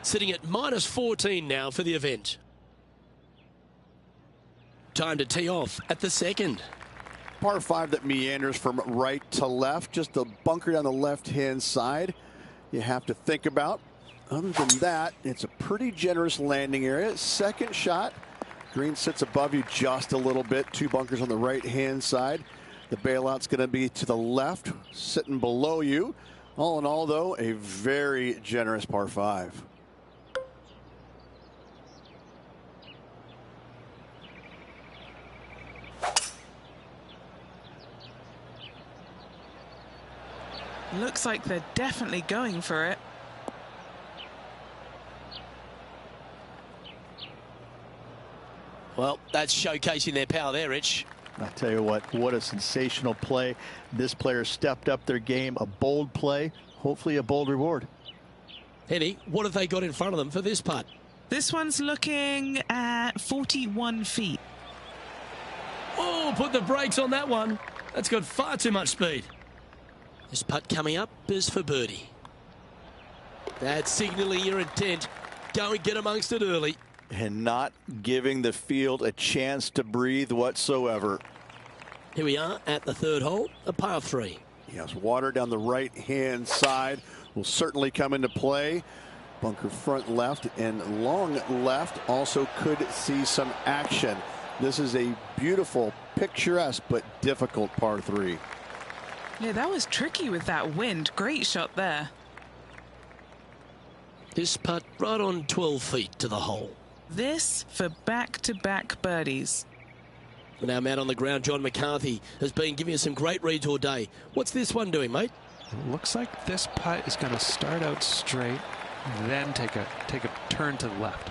Sitting at -14 now for the event. Time to tee off at the second. Par 5 that meanders from right to left, just a bunker down the left-hand side you have to think about. Other than that, it's a pretty generous landing area. Second shot, green sits above you just a little bit. 2 bunkers on the right-hand side. The bailout's going to be to the left, sitting below you. All in all, though, a very generous par 5. Looks like they're definitely going for it. Well, that's showcasing their power there, Rich. I tell you what a sensational play. This player stepped up their game. A bold play, hopefully a bold reward. Henny, what have they got in front of them for this putt? This one's looking at 41 feet. Oh, put the brakes on that one. That's got far too much speed. This putt coming up is for birdie. That's signalling your intent. Go and get amongst it early. And not giving the field a chance to breathe whatsoever. Here we are at the third hole, a par 3. Yes, water down the right-hand side will certainly come into play. Bunker front left and long left also could see some action. This is a beautiful, picturesque, but difficult par 3. Yeah, that was tricky with that wind. Great shot there. This putt right on 12 feet to the hole. This for back-to-back birdies. Now, man on the ground, John McCarthy, has been giving us some great reads all day. What's this one doing, mate? It looks like this putt is going to start out straight, then take a turn to the left.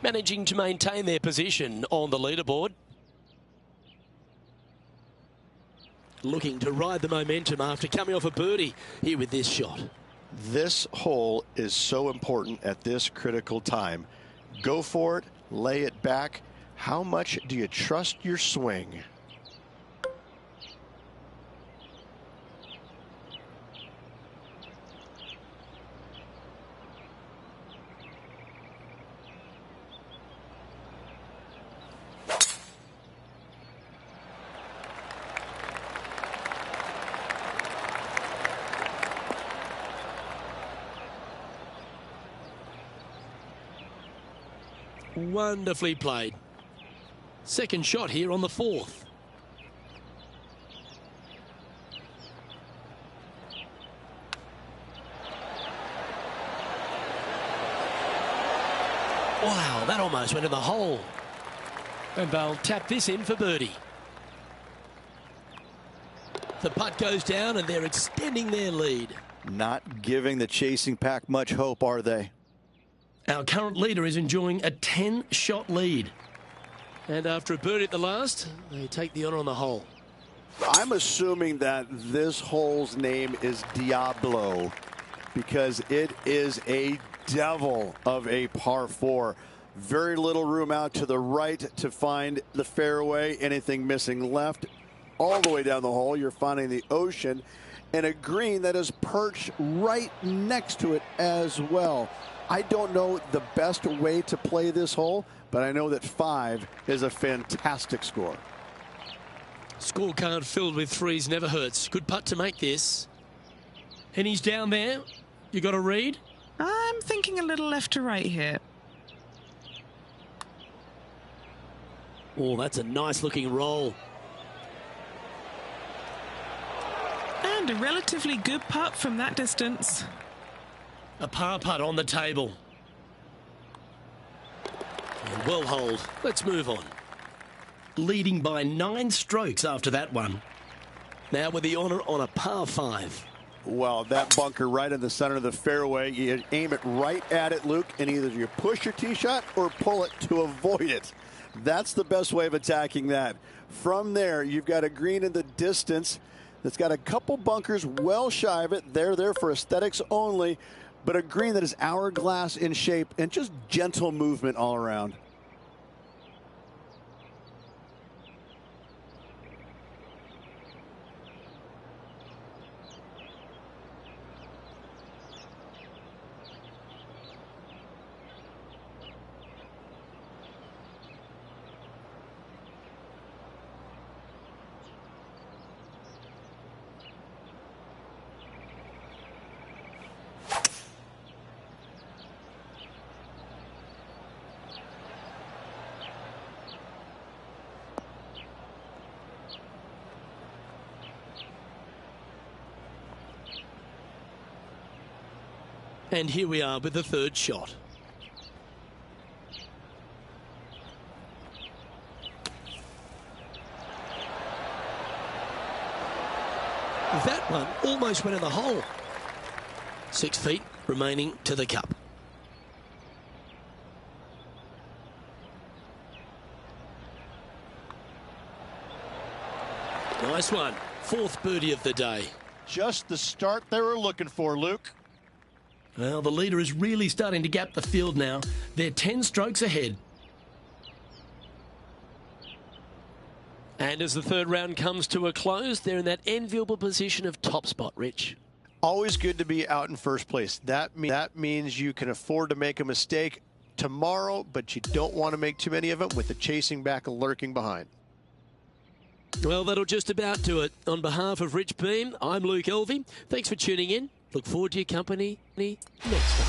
Managing to maintain their position on the leaderboard. Looking to ride the momentum after coming off a birdie here with this shot. This hole is so important at this critical time. Go for it, lay it back. How much do you trust your swing? Wonderfully played. Second shot here on the 4th. Wow, that almost went in the hole. And they'll tap this in for birdie. The putt goes down and they're extending their lead. Not giving the chasing pack much hope, are they? Our current leader is enjoying a 10-shot lead. And after a birdie at the last, they take the honour on the hole. I'm assuming that this hole's name is Diablo because it is a devil of a par 4. Very little room out to the right to find the fairway. Anything missing left, all the way down the hole, you're finding the ocean and a green that is perched right next to it as well. I don't know the best way to play this hole, but I know that 5 is a fantastic score. Scorecard filled with threes never hurts. Good putt to make this. And he's down there. You got a read? I'm thinking a little left to right here. Oh, that's a nice looking roll. And a relatively good putt from that distance. A par putt on the table. And well holed. Let's move on. Leading by 9 strokes after that one. Now with the honour on a par 5. Well, that bunker right in the center of the fairway, you aim it right at it, Luke, and either you push your tee shot or pull it to avoid it. That's the best way of attacking that. From there, you've got a green in the distance that's got a couple bunkers well shy of it. They're there for aesthetics only, but a green that is hourglass in shape and just gentle movement all around. And here we are with the third shot. That one almost went in the hole. 6 feet remaining to the cup. Nice one. 4th birdie of the day. Just the start they were looking for, Luke. Well, the leader is really starting to gap the field now. They're 10 strokes ahead. And as the third round comes to a close, they're in that enviable position of top spot, Rich. Always good to be out in first place. That means you can afford to make a mistake tomorrow, but you don't want to make too many of them with the chasing back and lurking behind. Well, that'll just about do it. On behalf of Rich Beam, I'm Luke Elvey. Thanks for tuning in. Look forward to your company next time.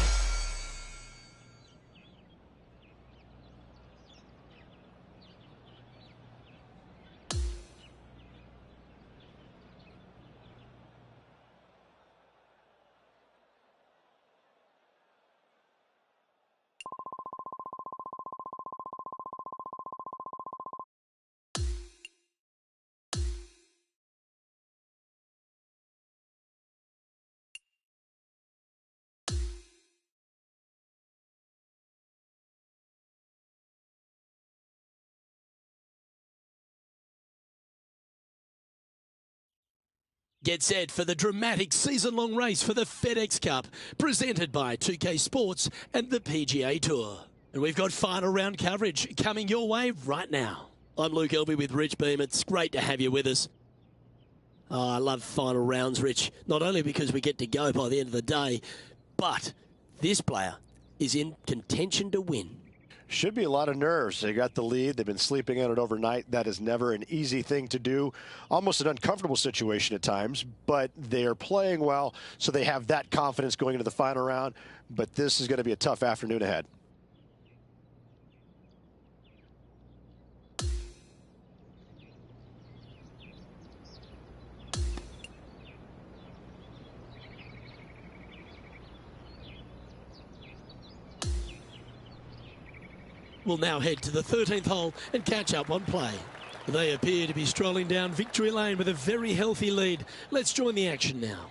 Get set for the dramatic season-long race for the FedEx Cup, presented by 2K Sports and the PGA Tour. And we've got final round coverage coming your way right now. I'm Luke Elvey with Rich Beam. It's great to have you with us. Oh, I love final rounds, Rich, not only because we get to go by the end of the day, but this player is in contention to win. Should be a lot of nerves. They got the lead. They've been sleeping on it overnight. That is never an easy thing to do. Almost an uncomfortable situation at times, but they are playing well, so they have that confidence going into the final round. But this is going to be a tough afternoon ahead. We'll now head to the 13th hole and catch up on play. They appear to be strolling down victory lane with a very healthy lead. Let's join the action now.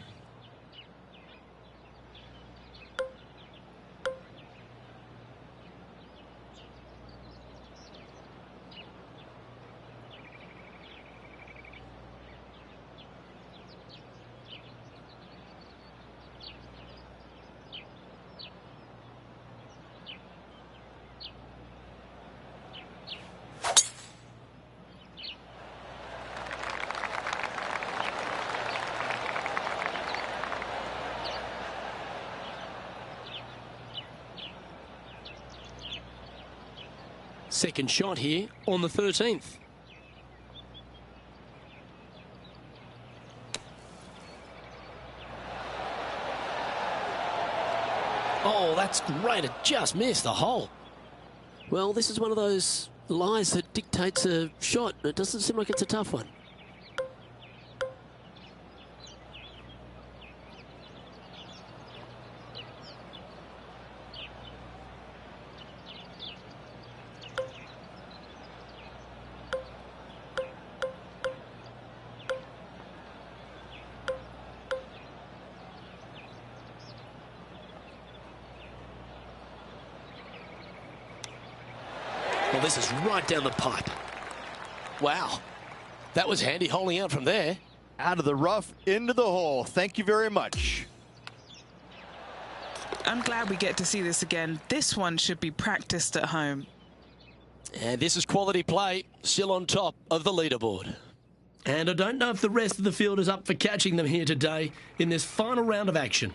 second shot here on the 13th. Oh, that's great. It just missed the hole. Well, this is one of those lies that dictates a shot. It doesn't seem like it's a tough one. Well, this is right down the pipe. Wow. That was handy holing out from there. Out of the rough, into the hole. Thank you very much. I'm glad we get to see this again. This one should be practiced at home. And this is quality play, still on top of the leaderboard. And I don't know if the rest of the field is up for catching them here today in this final round of action.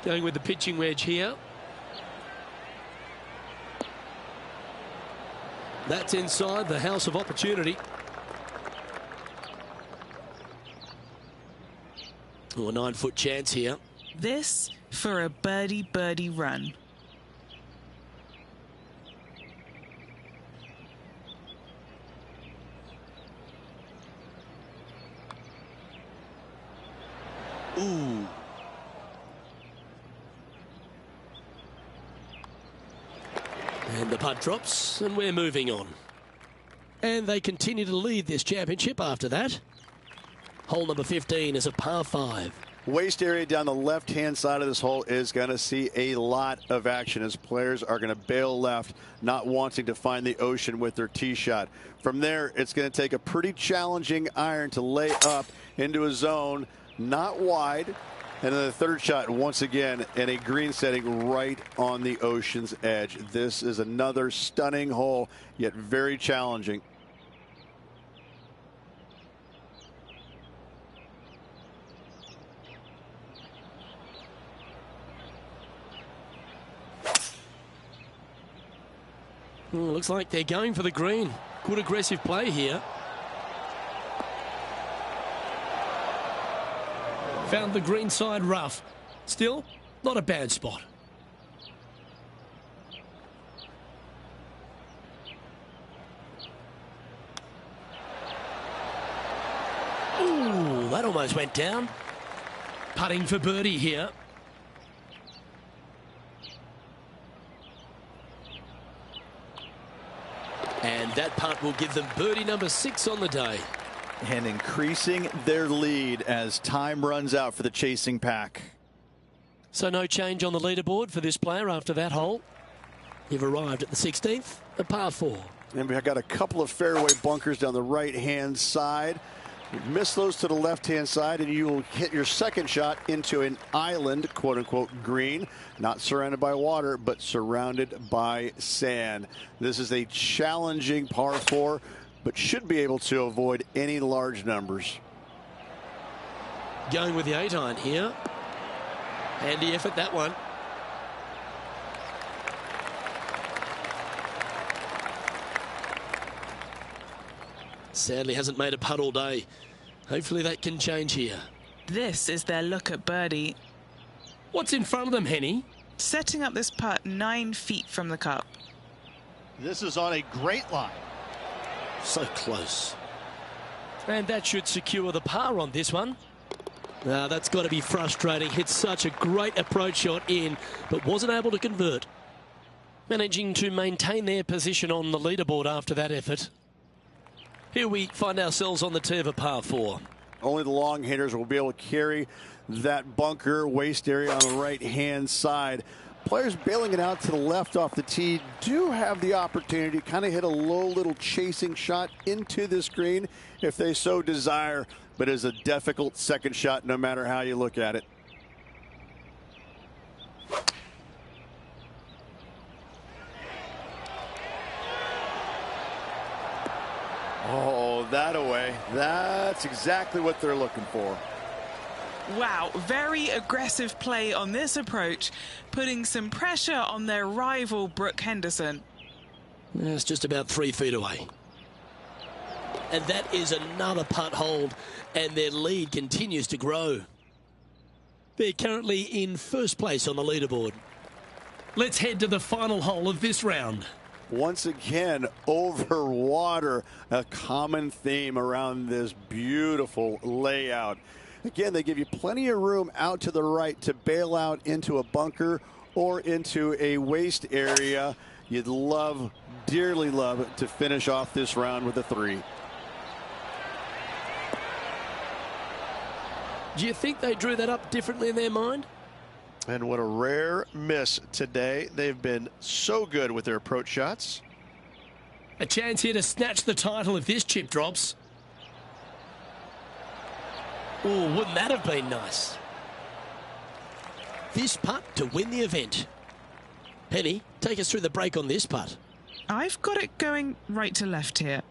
Going with the pitching wedge here. That's inside the house of opportunity. Oh, a 9-foot chance here. This for a birdie run. Ooh. And the putt drops, and we're moving on. And they continue to lead this championship after that. Hole number 15 is a par 5. Waste area down the left-hand side of this hole is going to see a lot of action as players are going to bail left, not wanting to find the ocean with their tee shot. From there, it's going to take a pretty challenging iron to lay up into a zone, not wide. And then the third shot, once again, in a green setting right on the ocean's edge. This is another stunning hole, yet very challenging. Looks like they're going for the green. Good aggressive play here. Found the green side rough. Still, not a bad spot. Ooh, that almost went down. Putting for birdie here. And that putt will give them birdie number 6 on the day. And increasing their lead as time runs out for the chasing pack. So no change on the leaderboard for this player after that hole. You've arrived at the 16th, a par 4. And we've got a couple of fairway bunkers down the right-hand side. You miss those to the left-hand side, and you will hit your second shot into an island, quote-unquote, green. Not surrounded by water, but surrounded by sand. This is a challenging par 4, but should be able to avoid any large numbers. Going with the 8-iron here. Handy effort, that one. Sadly hasn't made a putt all day. Hopefully that can change here. This is their look at birdie. What's in front of them, Henny? Setting up this putt 9 feet from the cup. This is on a great line. So close. And that should secure the par on this one. Now that's got to be frustrating. Hit such a great approach shot in, but wasn't able to convert. Managing to maintain their position on the leaderboard after that effort. Here we find ourselves on the tee of a par 4. Only the long hitters will be able to carry that bunker waste area on the right-hand side. Players bailing it out to the left off the tee do have the opportunity to kind of hit a low little chasing shot into this green if they so desire, but it's a difficult second shot no matter how you look at it. Oh, that away. That's exactly what they're looking for. Wow, very aggressive play on this approach, putting some pressure on their rival Brooke Henderson. It's just about 3 feet away. And that is another putt hold, and their lead continues to grow. They're currently in first place on the leaderboard. Let's head to the final hole of this round. Once again, over water, a common theme around this beautiful layout. Again, they give you plenty of room out to the right to bail out into a bunker or into a waste area. You'd love, dearly love, to finish off this round with a 3. Do you think they drew that up differently in their mind? And what a rare miss today. They've been so good with their approach shots. A chance here to snatch the title if this chip drops. Oh, wouldn't that have been nice? This putt to win the event. Penny, take us through the break on this putt. I've got it going right to left here.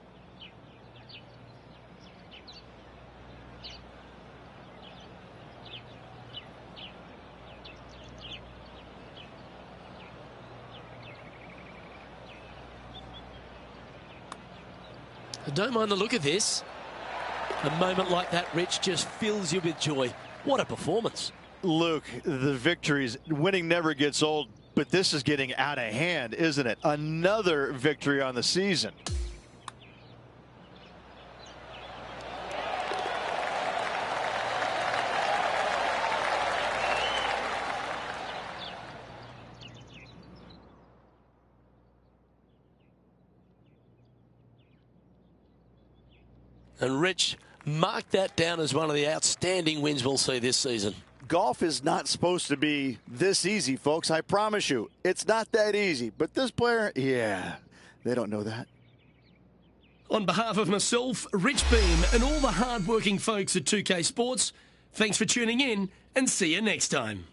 I don't mind the look of this. A moment like that, Rich, just fills you with joy. What a performance. Luke, the victories, winning never gets old, but this is getting out of hand, isn't it? Another victory on the season. And Rich, mark that down as one of the outstanding wins we'll see this season. Golf is not supposed to be this easy, folks. I promise you, it's not that easy. But this player, yeah, they don't know that. On behalf of myself, Rich Beam, and all the hard-working folks at 2K Sports, thanks for tuning in, and see you next time.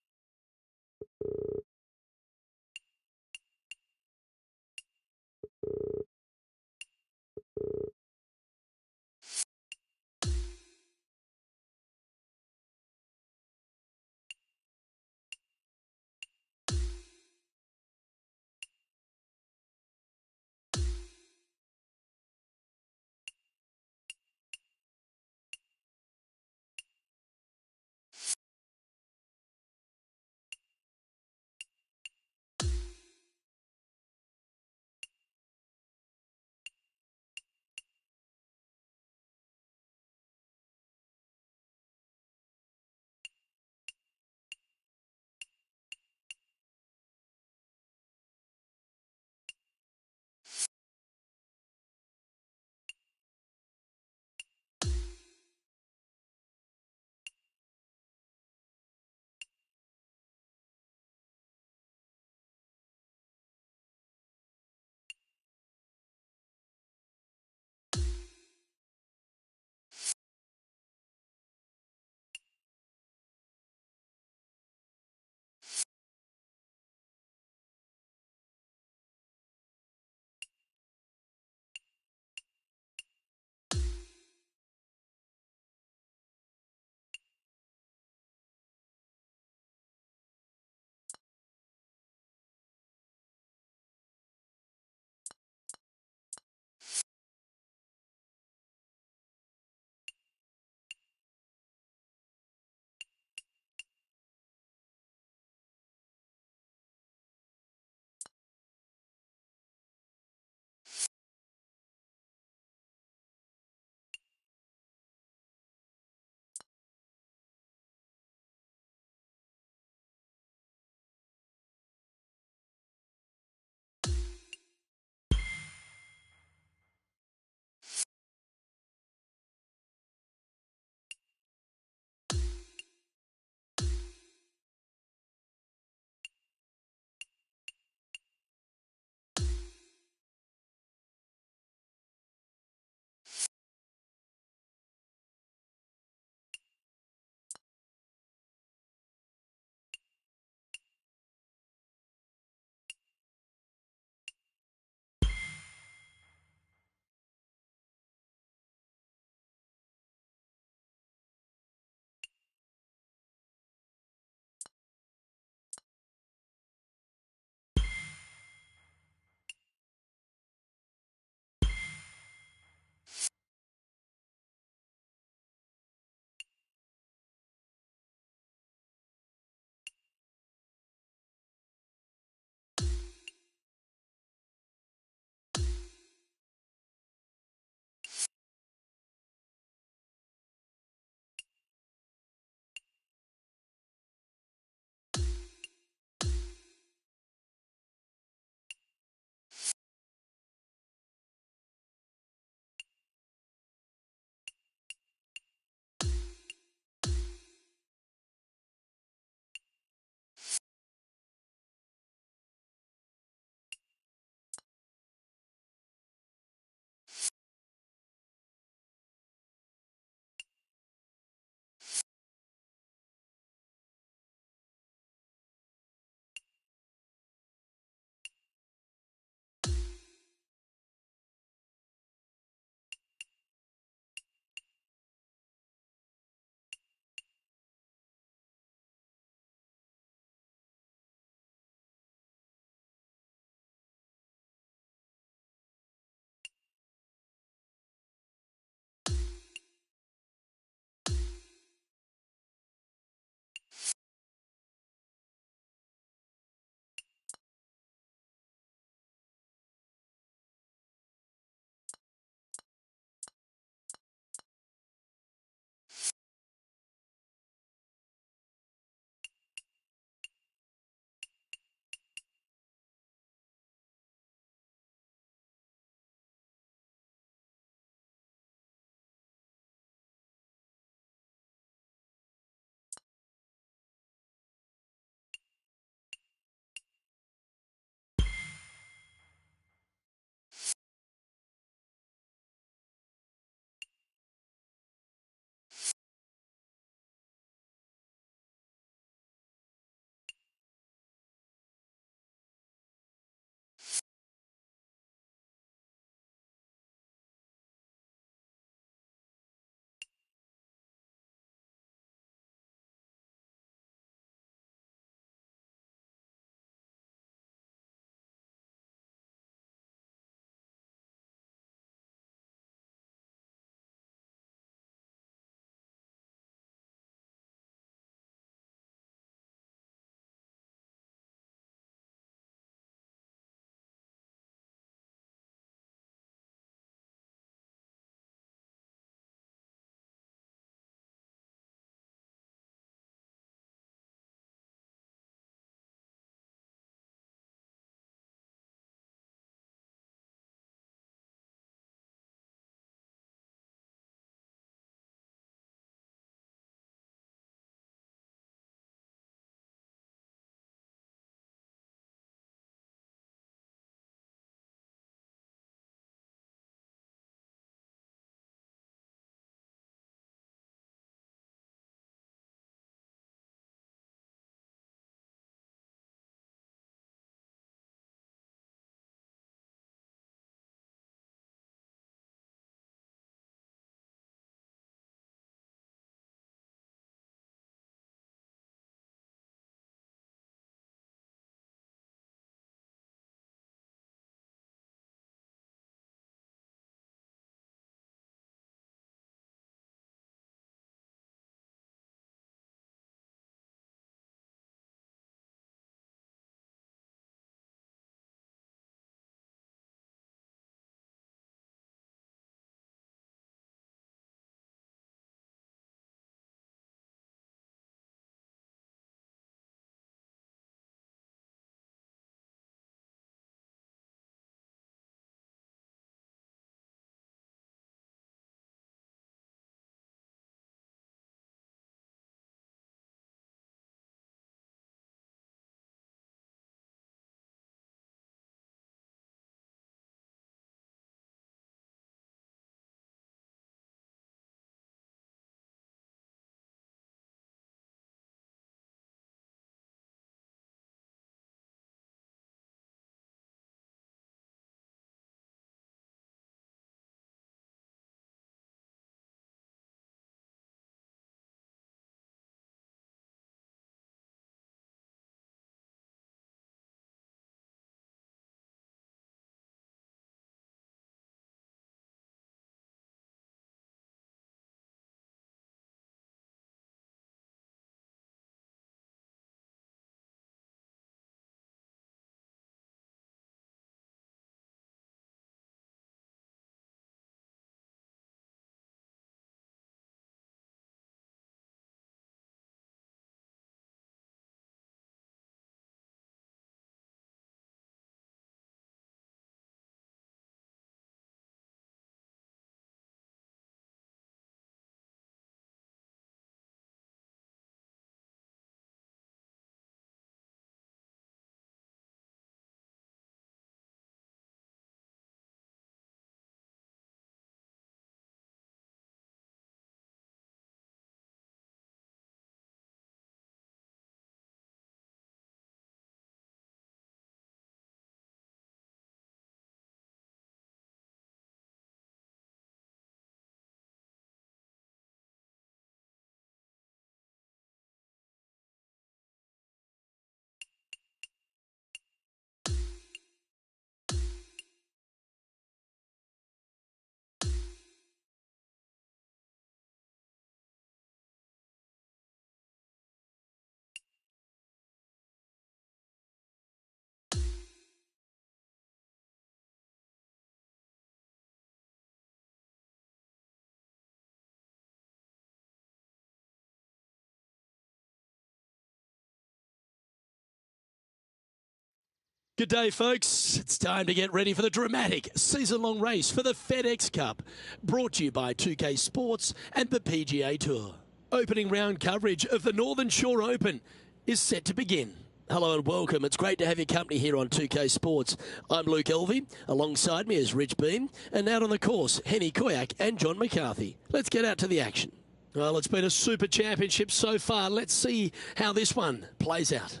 Good day, folks. It's time to get ready for the dramatic season-long race for the FedEx Cup, brought to you by 2K Sports and the PGA Tour. Opening round coverage of the Northern Shore Open is set to begin. Hello and welcome. It's great to have your company here on 2K Sports. I'm Luke Elvey. Alongside me is Rich Beam. And out on the course, Henny Koyak and John McCarthy. Let's get out to the action. Well, it's been a super championship so far. Let's see how this one plays out.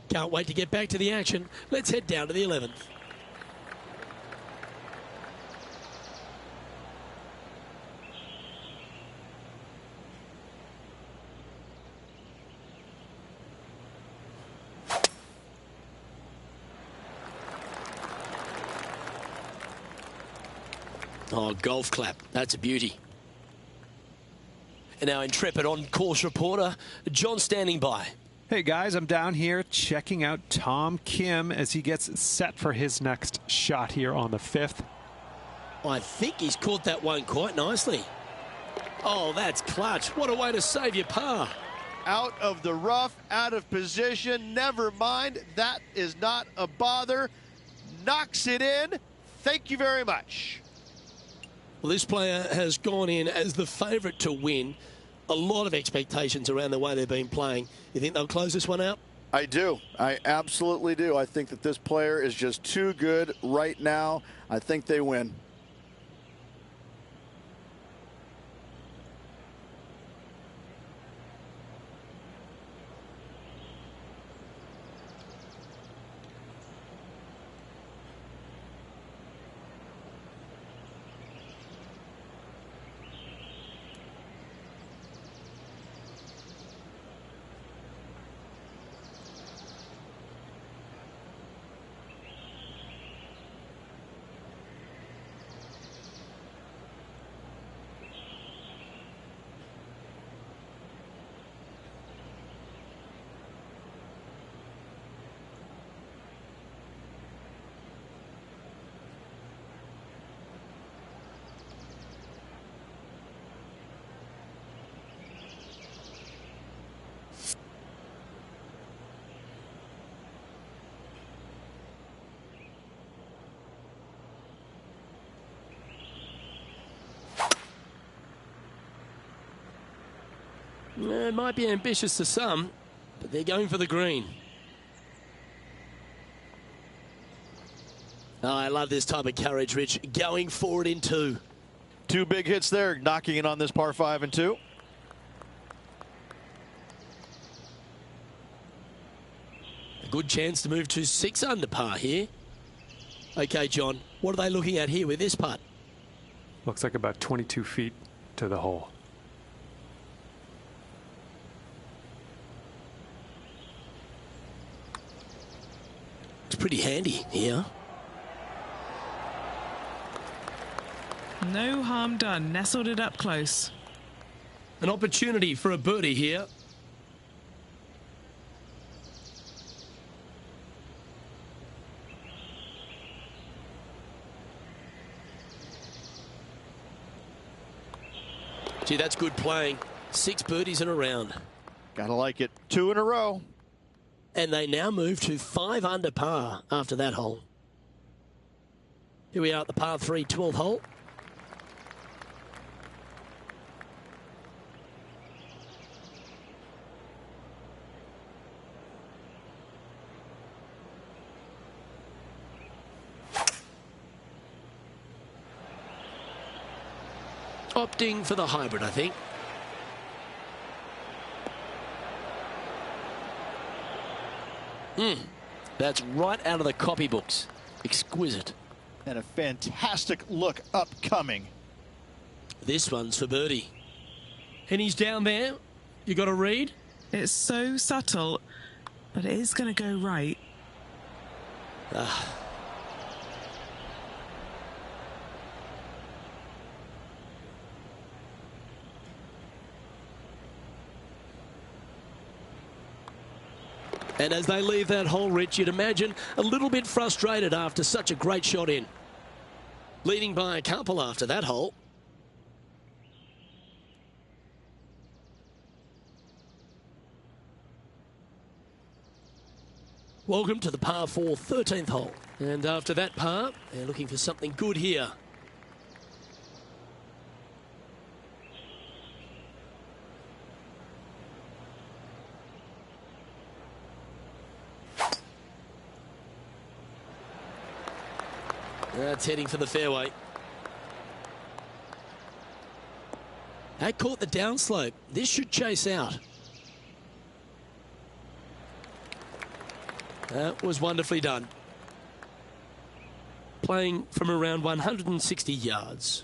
Can't wait to get back to the action. Let's head down to the 11th. Oh, golf clap. That's a beauty. And our intrepid on-course reporter, John, standing by. Hey guys, I'm down here checking out Tom Kim as he gets set for his next shot here on the 5th. I think he's caught that one quite nicely. Oh, that's clutch. What a way to save your par. Out of the rough, out of position. Never mind. That is not a bother. Knocks it in. Thank you very much. Well, this player has gone in as the favourite to win. A lot of expectations around the way they've been playing. You think they'll close this one out? I do. I absolutely do. I think that this player is just too good right now. I think they win. It might be ambitious to some, but they're going for the green. Oh, I love this type of courage, Rich. Going forward in two. Two big hits there, knocking it on this par 5 and 2. A good chance to move to 6 under par here. Okay, John, what are they looking at here with this putt? Looks like about 22 feet to the hole. It's pretty handy here. No harm done. Nestled it up close. An opportunity for a birdie here. Gee, that's good playing. 6 birdies in a round. Gotta like it. 2 in a row. And they now move to 5 under par after that hole. Here we are at the par 3 12th hole. Opting for the hybrid, I think. That's right out of the copybooks. Exquisite. And a fantastic look upcoming. This one's for birdie. And he's down there. You got to read? It's so subtle, but it is going to go right. And as they leave that hole, Rich, you'd imagine a little bit frustrated after such a great shot in. Leading by a couple after that hole. Welcome to the par 4 13th hole. And after that par, they're looking for something good here. That's heading for the fairway. That caught the downslope. This should chase out. That was wonderfully done. Playing from around 160 yards.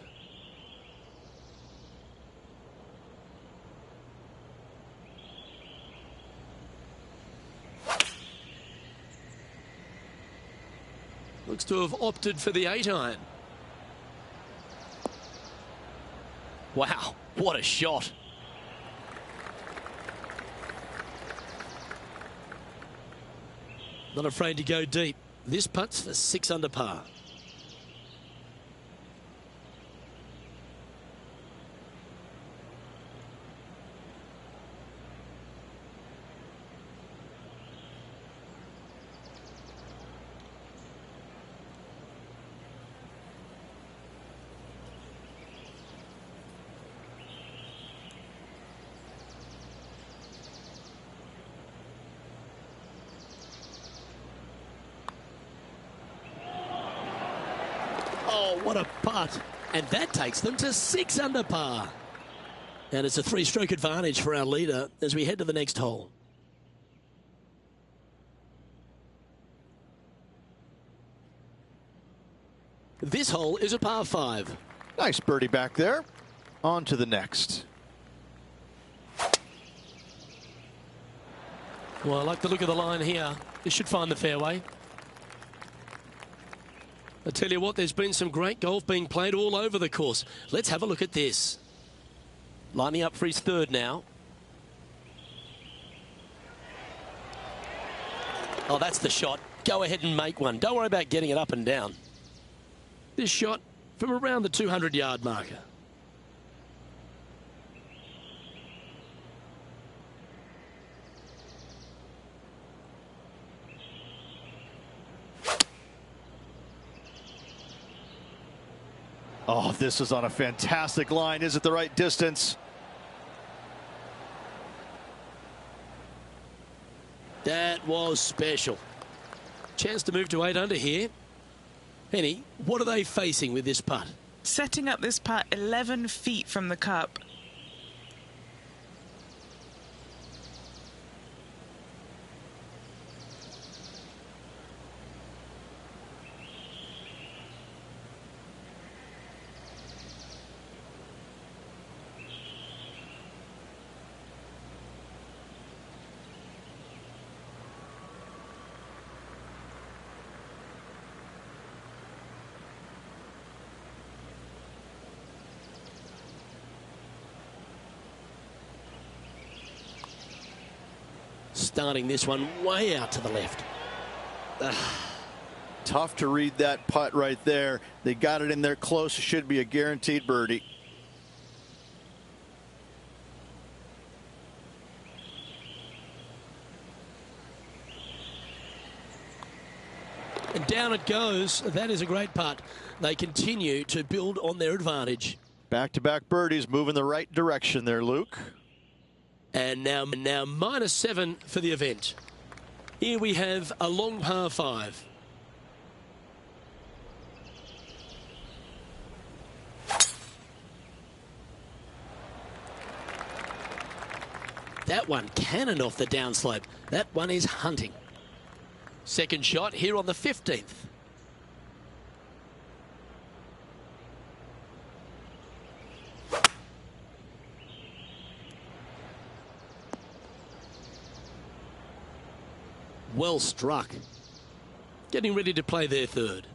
Looks to have opted for the 8-iron. Wow, what a shot. Not afraid to go deep. This putt's for 6 under par. Oh, what a putt. And that takes them to 6 under par. And it's a 3-stroke advantage for our leader as we head to the next hole. This hole is a par 5. Nice birdie back there. On to the next. Well, I like the look of the line here. This should find the fairway. I tell you what, there's been some great golf being played all over the course. Let's have a look at this. Lining up for his 3rd now. Oh, that's the shot. Go ahead and make one. Don't worry about getting it up and down. This shot from around the 200-yard marker. Oh, this is on a fantastic line. Is it the right distance? That was special. Chance to move to 8 under here. Penny, what are they facing with this putt? Setting up this putt 11 feet from the cup. Starting this one way out to the left. Tough to read that putt right there. They got it in there close. It should be a guaranteed birdie. And down it goes. That is a great putt. They continue to build on their advantage. Back-to-back birdies, moving the right direction there, Luke. And now -7 for the event. Here we have a long par 5. that one cannon off the downslope. That one is hunting. Second shot here on the 15th. Well struck. Getting ready to play their third.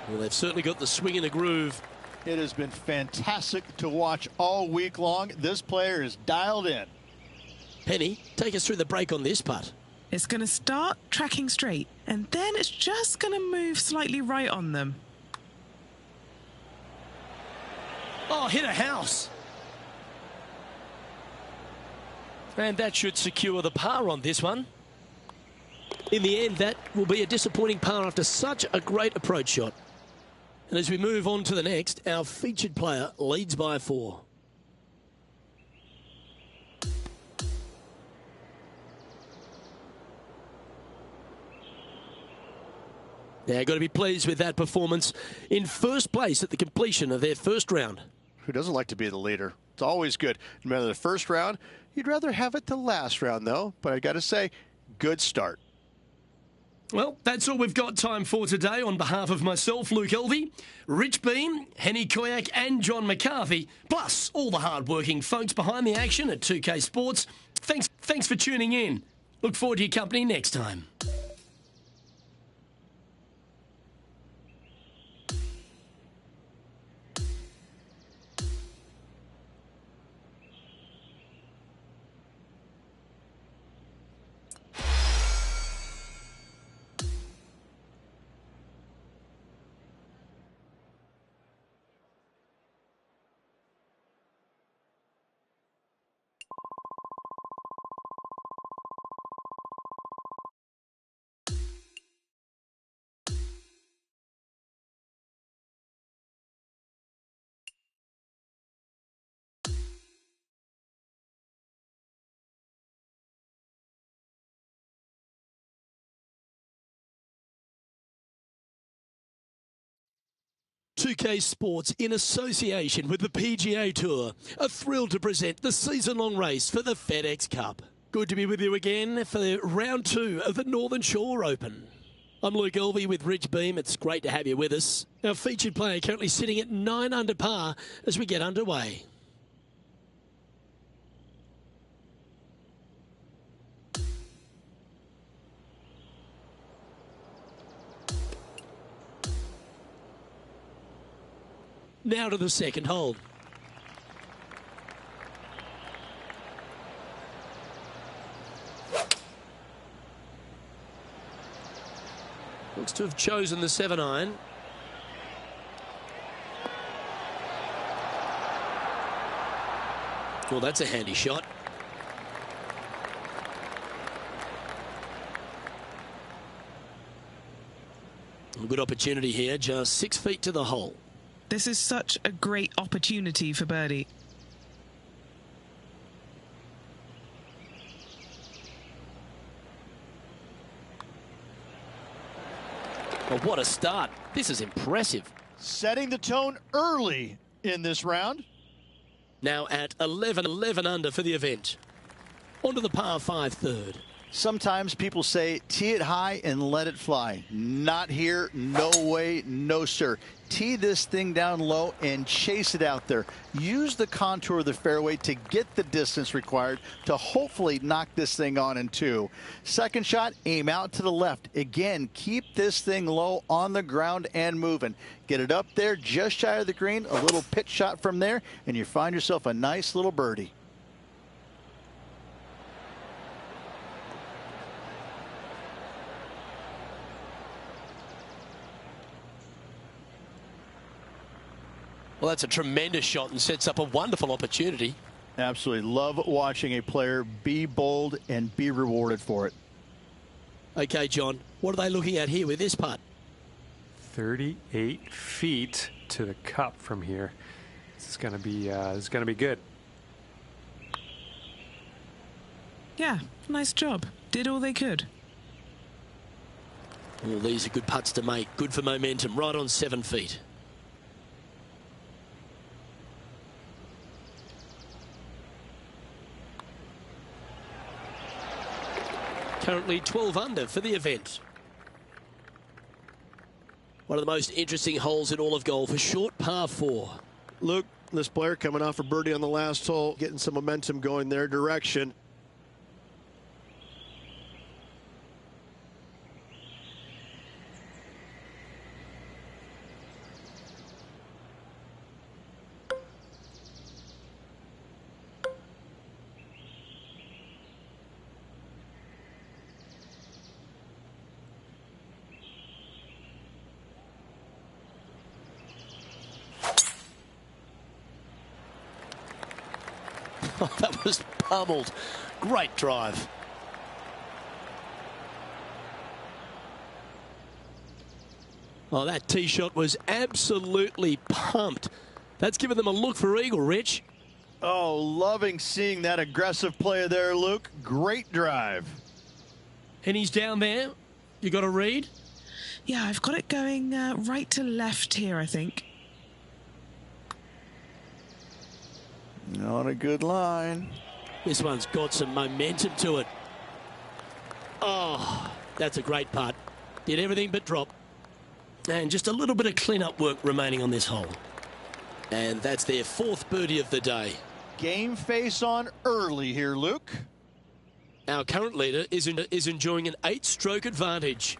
Well, they've certainly got the swing in the groove. It has been fantastic to watch all week long. This player is dialed in. Penny, take us through the break on this putt. It's going to start tracking straight, and then it's just going to move slightly right on them. Oh, hit a house. And that should secure the par on this one. In the end, that will be a disappointing par after such a great approach shot. And as we move on to the next, our featured player leads by 4. They're going to be pleased with that performance in first place at the completion of their first round. Who doesn't like to be the leader? It's always good. No matter the first round, you'd rather have it the last round, though. But I got to say, good start. Well, that's all we've got time for today. On behalf of myself, Luke Elvey, Rich Beam, Henny Koyak and John McCarthy, plus all the hard-working folks behind the action at 2K Sports, thanks for tuning in. Look forward to your company next time. .2K Sports, in association with the PGA Tour, are thrilled to present the season-long race for the FedEx Cup. Good to be with you again for round 2 of the Northern Shore Open. I'm Luke Elvey with Rich Beam. It's great to have you with us. Our featured player currently sitting at 9 under par as we get underway. Now to the second hole. Looks to have chosen the 7-iron. Well, that's a handy shot. A good opportunity here, just 6 feet to the hole. This is such a great opportunity for birdie. Well, what a start. This is impressive. Setting the tone early in this round. Now at 11 under for the event. On to the par 5 third. Sometimes people say, tee it high and let it fly. Not here, no way, no sir. Tee this thing down low and chase it out there. Use the contour of the fairway to get the distance required to hopefully knock this thing on in 2. Second shot, aim out to the left. Again, keep this thing low on the ground and moving. Get it up there just shy of the green, a little pitch shot from there, and you find yourself a nice little birdie. Well, that's a tremendous shot and sets up a wonderful opportunity. Absolutely. Love watching a player be bold and be rewarded for it. Okay, John, what are they looking at here with this putt? 38 feet to the cup from here. This is going to be good. Yeah, nice job. Did all they could. All these are good putts to make. Good for momentum. Right on 7 feet. Currently 12 under for the event. One of the most interesting holes in all of golf, a short par 4. Luke, this player coming off a birdie on the last hole, getting some momentum going their direction. Oh, that was pummeled. Great drive. Oh, that tee shot was absolutely pumped. That's given them a look for eagle, Rich. Oh, loving seeing that aggressive play there, Luke. Great drive. And he's down there. You got a read? Yeah, I've got it going right to left here, I think. On a good line. This one's got some momentum to it. Oh, that's a great putt. Did everything but drop. And just a little bit of clean-up work remaining on this hole. And that's their 4th birdie of the day. Game face on early here, Luke. Our current leader is enjoying an 8-stroke advantage.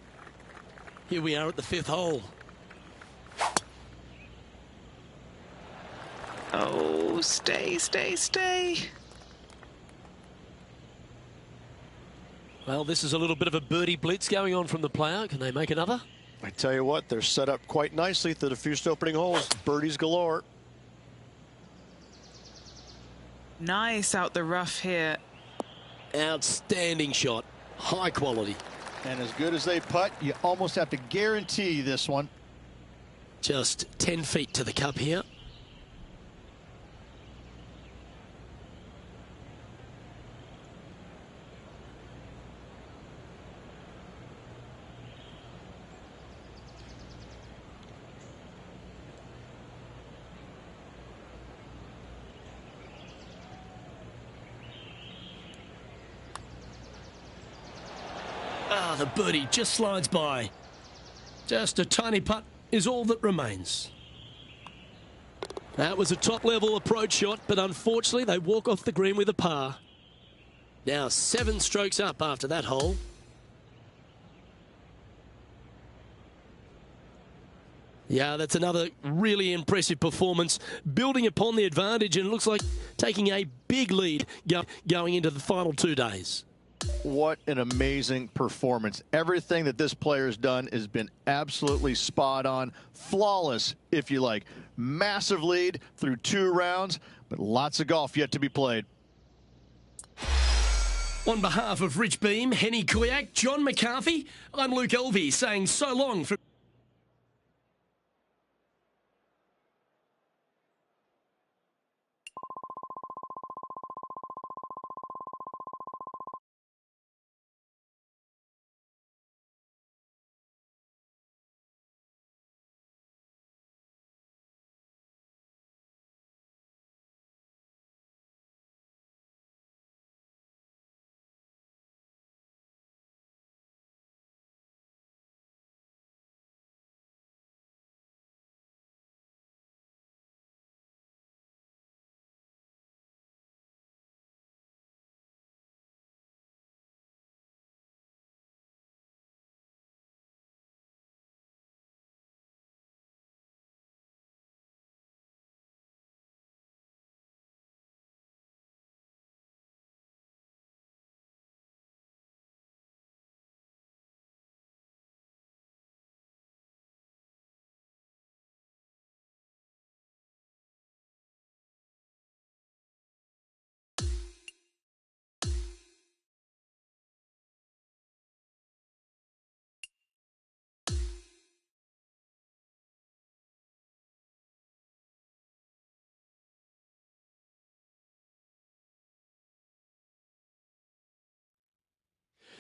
Here we are at the 5th hole. Oh, stay, stay, stay. Well, this is a little bit of a birdie blitz going on from the player. Can they make another? I tell you what, they're set up quite nicely through the first opening holes. Birdies galore. Nice out the rough here. Outstanding shot. High quality. And as good as they putt, you almost have to guarantee this one. Just 10 feet to the cup here. Ah, the birdie just slides by. Just a tiny putt is all that remains. That was a top-level approach shot, but unfortunately they walk off the green with a par. Now 7 strokes up after that hole. Yeah, that's another really impressive performance, building upon the advantage, and it looks like taking a big lead going into the final 2 days. What an amazing performance. Everything that this player has done has been absolutely spot on. Flawless, if you like. Massive lead through 2 rounds, but lots of golf yet to be played. On behalf of Rich Beam, Henny Kuyak, John McCarthy, I'm Luke Elvey saying so long from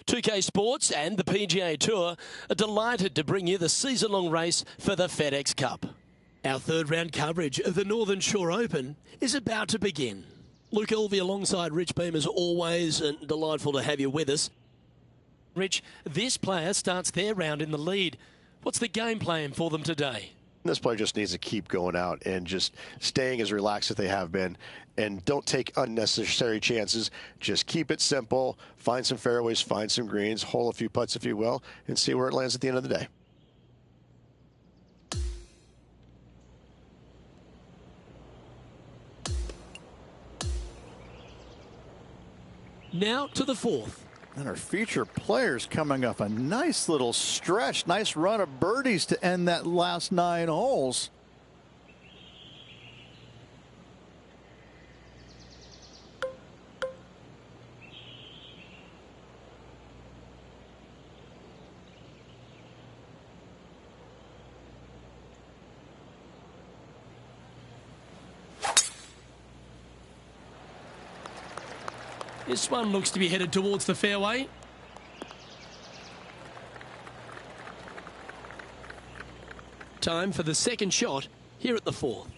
2K Sports and the PGA Tour are delighted to bring you the season-long race for the FedEx Cup. Our third round coverage of the Northern Shore Open is about to begin. Luke Elvey alongside Rich Beam as always, and delightful to have you with us. Rich, this player starts their round in the lead. What's the game plan for them today? This player just needs to keep going out and just staying as relaxed as they have been, and don't take unnecessary chances. Just keep it simple, find some fairways, find some greens, hole a few putts if you will, and see where it lands at the end of the day. Now to the fourth. And our feature players coming up a nice little stretch, nice run of birdies to end that last 9 holes. This one looks to be headed towards the fairway. Time for the second shot here at the fourth.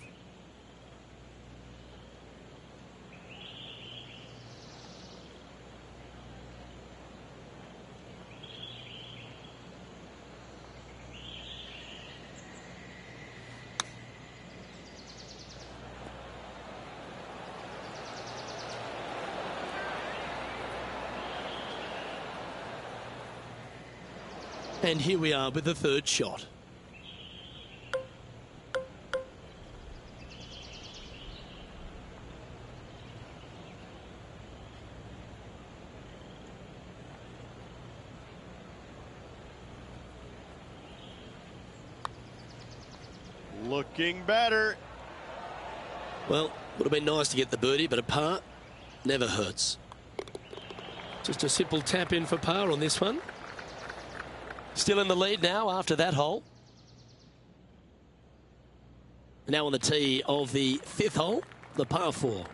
And here we are with the third shot. Looking better. Well, would have been nice to get the birdie, but a par never hurts. Just a simple tap in for par on this one. Still in the lead now after that hole. Now on the tee of the fifth hole, the par 4.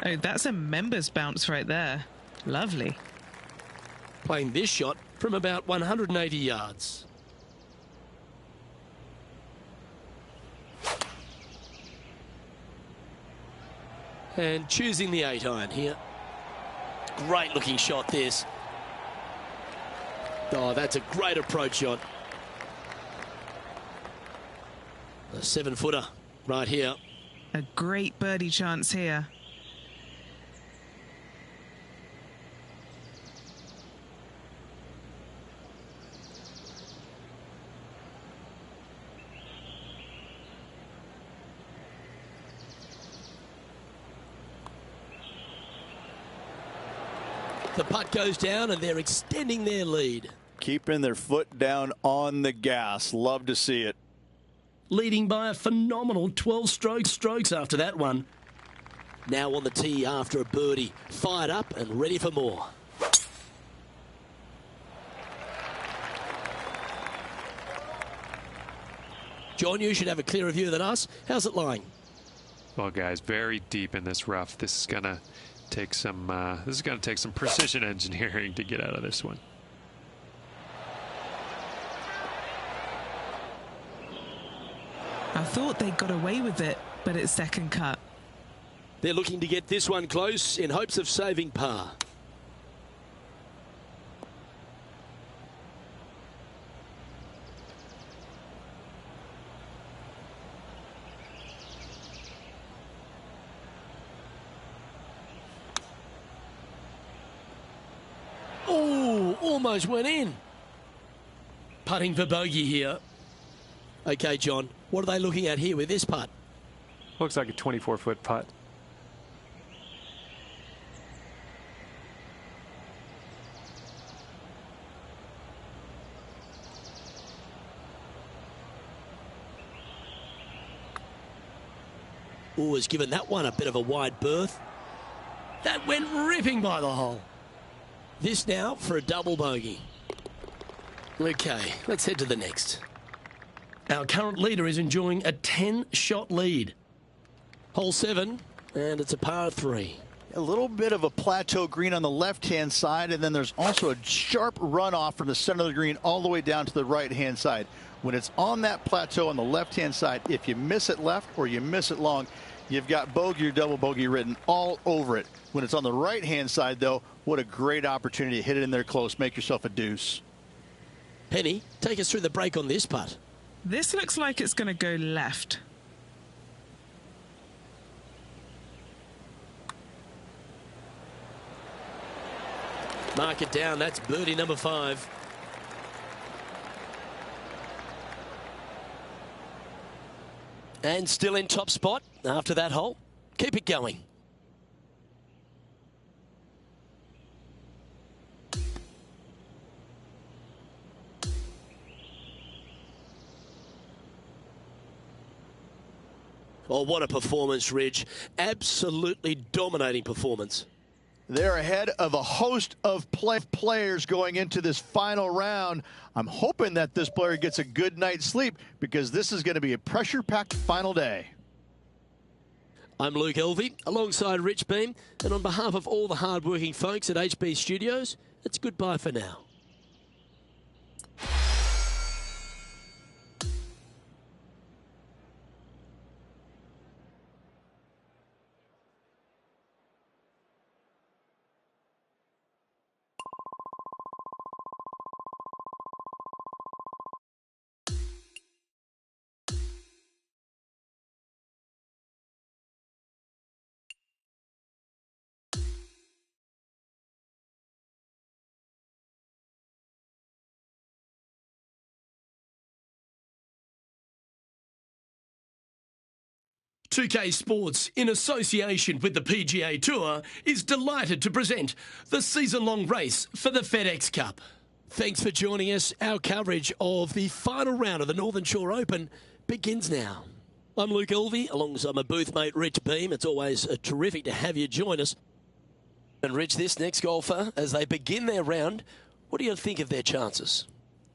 Oh, that's a members bounce right there. Lovely. Playing this shot from about 180 yards. And choosing the 8-iron here. Great looking shot this. Oh, that's a great approach shot. A 7-footer right here. A great birdie chance here. The putt goes down and they're extending their lead. Keeping their foot down on the gas. Love to see it. Leading by a phenomenal 12 strokes after that one. Now on the tee after a birdie. Fired up and ready for more. John, you should have a clearer view than us. How's it lying? Well, guys, very deep in this rough. This is gonna take some precision engineering to get out of this one. I thought they got away with it, but it's second cut. They're looking to get this one close in hopes of saving par. Oh, almost went in. Putting for bogey here. Okay, John, what are they looking at here with this putt? Looks like a 24-foot putt. Oh, has given that one a bit of a wide berth. That went ripping by the hole. This now for a double bogey. Okay, let's head to the next. Our current leader is enjoying a 10-shot lead. Hole 7, and it's a par 3. A little bit of a plateau green on the left-hand side, and then there's also a sharp runoff from the center of the green all the way down to the right-hand side. When it's on that plateau on the left-hand side, if you miss it left or you miss it long, you've got bogey or double bogey written all over it. When it's on the right-hand side, though, what a great opportunity to hit it in there close, make yourself a deuce. Penny, take us through the break on this putt. This looks like it's going to go left. Mark it down. That's birdie number 5. And still in top spot after that hole. Keep it going. Oh, what a performance, Ridge. Absolutely dominating performance. They're ahead of a host of players going into this final round. I'm hoping that this player gets a good night's sleep because this is going to be a pressure-packed final day. I'm Luke Elvey, alongside Rich Beam, and on behalf of all the hard-working folks at HB Studios, it's goodbye for now. .2K Sports, in association with the PGA Tour, is delighted to present the season-long race for the FedEx Cup. Thanks for joining us. Our coverage of the final round of the Northern Shore Open begins now. I'm Luke Elvey, alongside my booth mate Rich Beam. It's always terrific to have you join us. And Rich, this next golfer, as they begin their round, what do you think of their chances?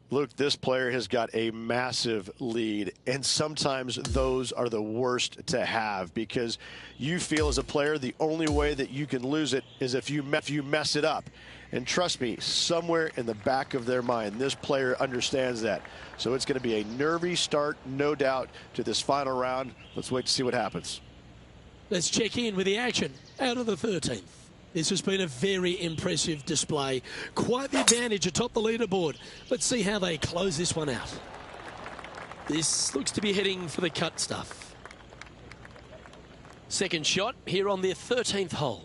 Luke, this player has got a massive lead, and sometimes those are the worst to have because you feel as a player the only way that you can lose it is if you mess it up. And trust me, somewhere in the back of their mind, this player understands that. So it's going to be a nervy start, no doubt, to this final round. Let's wait to see what happens. Let's check in with the action out of the 13th. This has been a very impressive display. Quite the advantage atop the leaderboard. Let's see how they close this one out. This looks to be heading for the cut stuff. Second shot here on their 13th hole.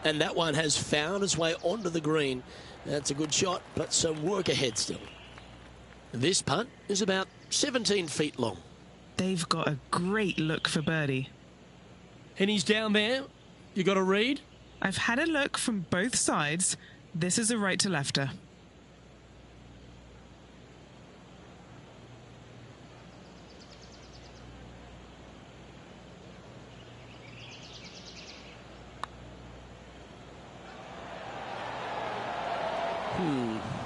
And that one has found its way onto the green. That's a good shot, but some work ahead still. This putt is about 17 feet long. They've got a great look for birdie. And he's down there. You got a read? I've had a look from both sides. This is a right to lefter.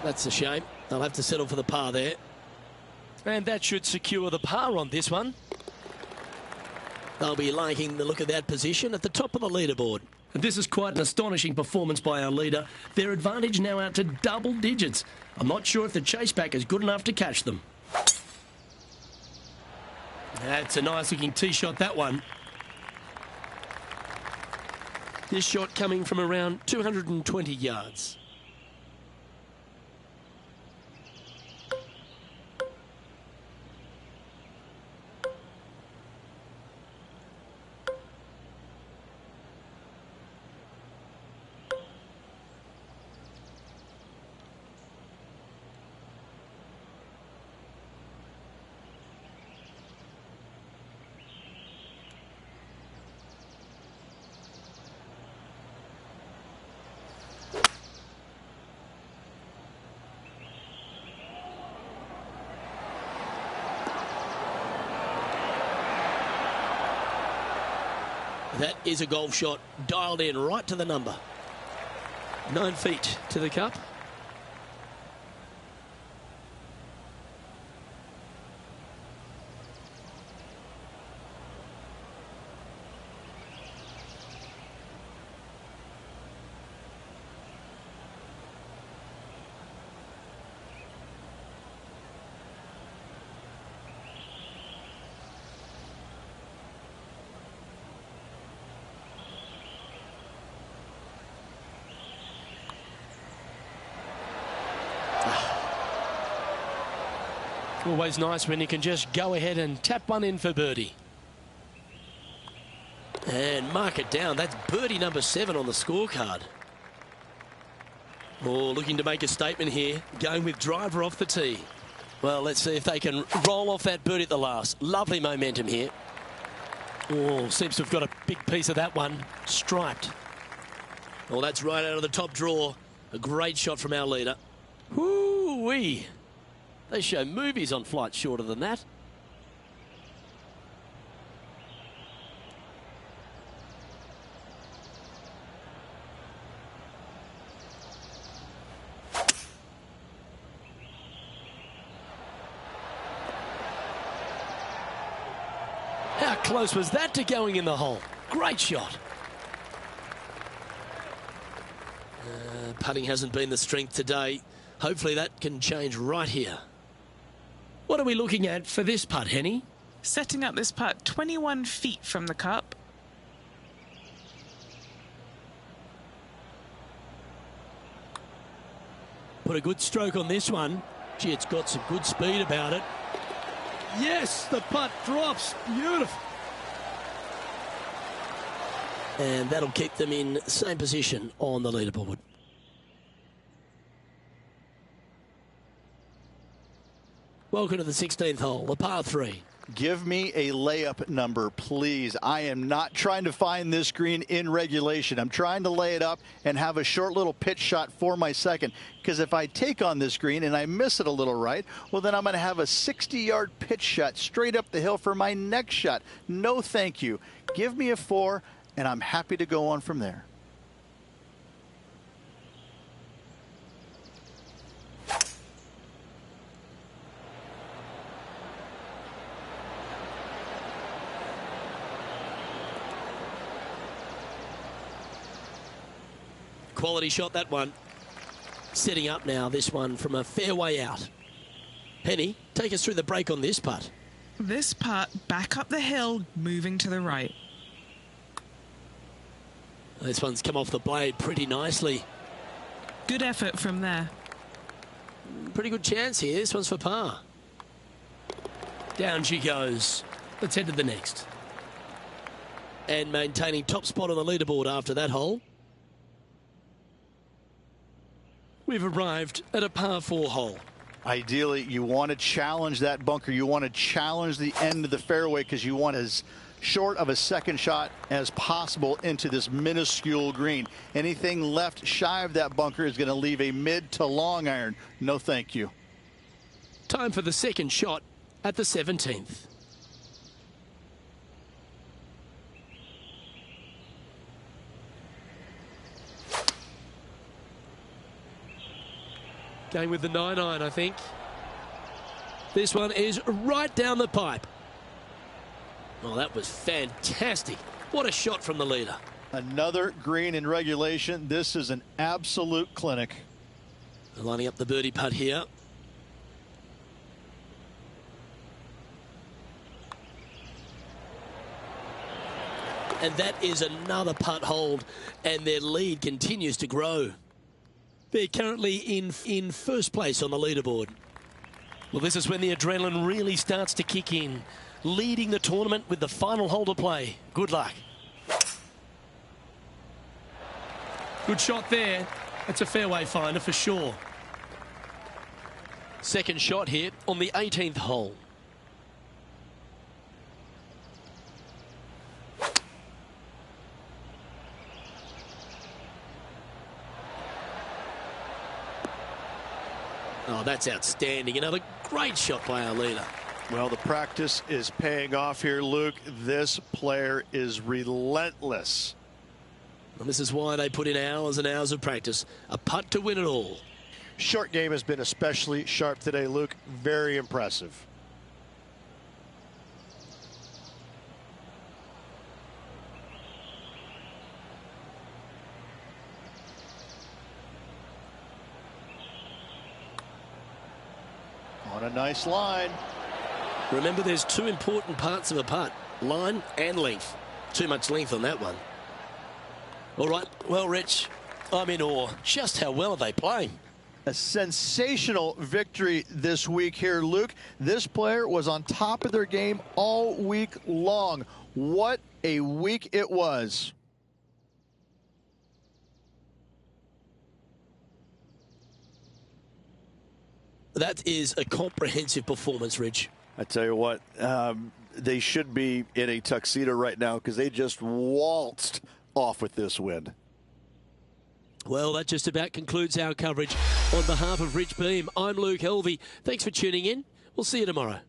That's a shame. They'll have to settle for the par there. And that should secure the par on this one. They'll be liking the look of that position at the top of the leaderboard. And this is quite an astonishing performance by our leader. Their advantage now out to double digits. I'm not sure if the chase back is good enough to catch them. That's a nice looking tee shot, that one. This shot coming from around 220 yards. That is a golf shot dialed in right to the number. 9 feet to the cup. Always nice when you can just go ahead and tap one in for birdie. And mark it down. That's birdie number 7 on the scorecard. Oh, looking to make a statement here. Going with driver off the tee. Well, let's see if they can roll off that birdie at the last. Lovely momentum here. Oh, seems to have got a big piece of that one. Striped. Well, that's right out of the top draw. A great shot from our leader. Whoo-wee. They show movies on flights shorter than that. How close was that to going in the hole? Great shot. Putting hasn't been the strength today. Hopefully that can change right here. What are we looking at for this putt, Henny? Setting up this putt 21 feet from the cup. Put a good stroke on this one. Gee, it's got some good speed about it. Yes, the putt drops. Beautiful. And that'll keep them in same position on the leaderboard. Welcome to the 16th hole, the par 3. Give me a layup number, please. I am not trying to find this green in regulation. I'm trying to lay it up and have a short little pitch shot for my second. Because if I take on this green and I miss it a little right, well, then I'm going to have a 60-yard pitch shot straight up the hill for my next shot. No, thank you. Give me a 4, and I'm happy to go on from there. Quality shot, that one. Setting up now, this one from a fairway out. Henny, take us through the break on this putt. This putt back up the hill, moving to the right. This one's come off the blade pretty nicely. Good effort from there. Pretty good chance here. This one's for par. Down she goes. Let's head to the next. And maintaining top spot on the leaderboard after that hole. We've arrived at a par 4 hole. Ideally, you want to challenge that bunker. You want to challenge the end of the fairway because you want as short of a second shot as possible into this minuscule green. Anything left shy of that bunker is going to leave a mid to long iron. No, thank you. Time for the second shot at the 17th. Going with the 9-iron, I think. This one is right down the pipe. Oh, that was fantastic. What a shot from the leader. Another green in regulation. This is an absolute clinic. Lining up the birdie putt here. And that is another putt hold, and their lead continues to grow. They're currently in first place on the leaderboard. Well, this is when the adrenaline really starts to kick in. Leading the tournament with the final hole to play. Good luck. Good shot there. That's a fairway finder for sure. Second shot here on the 18th hole. Oh, that's outstanding. Another great shot by our leader. Well, the practice is paying off here, Luke. This player is relentless. And this is why they put in hours and hours of practice. A putt to win it all. Short game has been especially sharp today, Luke. Very impressive. On a nice line. Remember, there's two important parts of a putt, line and length. Too much length on that one. All right, well, Rich, I'm in awe. Just how well are they playing? A sensational victory this week here, Luke. This player was on top of their game all week long. What a week it was. That is a comprehensive performance, Rich. I tell you what, they should be in a tuxedo right now because they just waltzed off with this win. Well, that just about concludes our coverage. On behalf of Rich Beam, I'm Luke Helvey. Thanks for tuning in. We'll see you tomorrow.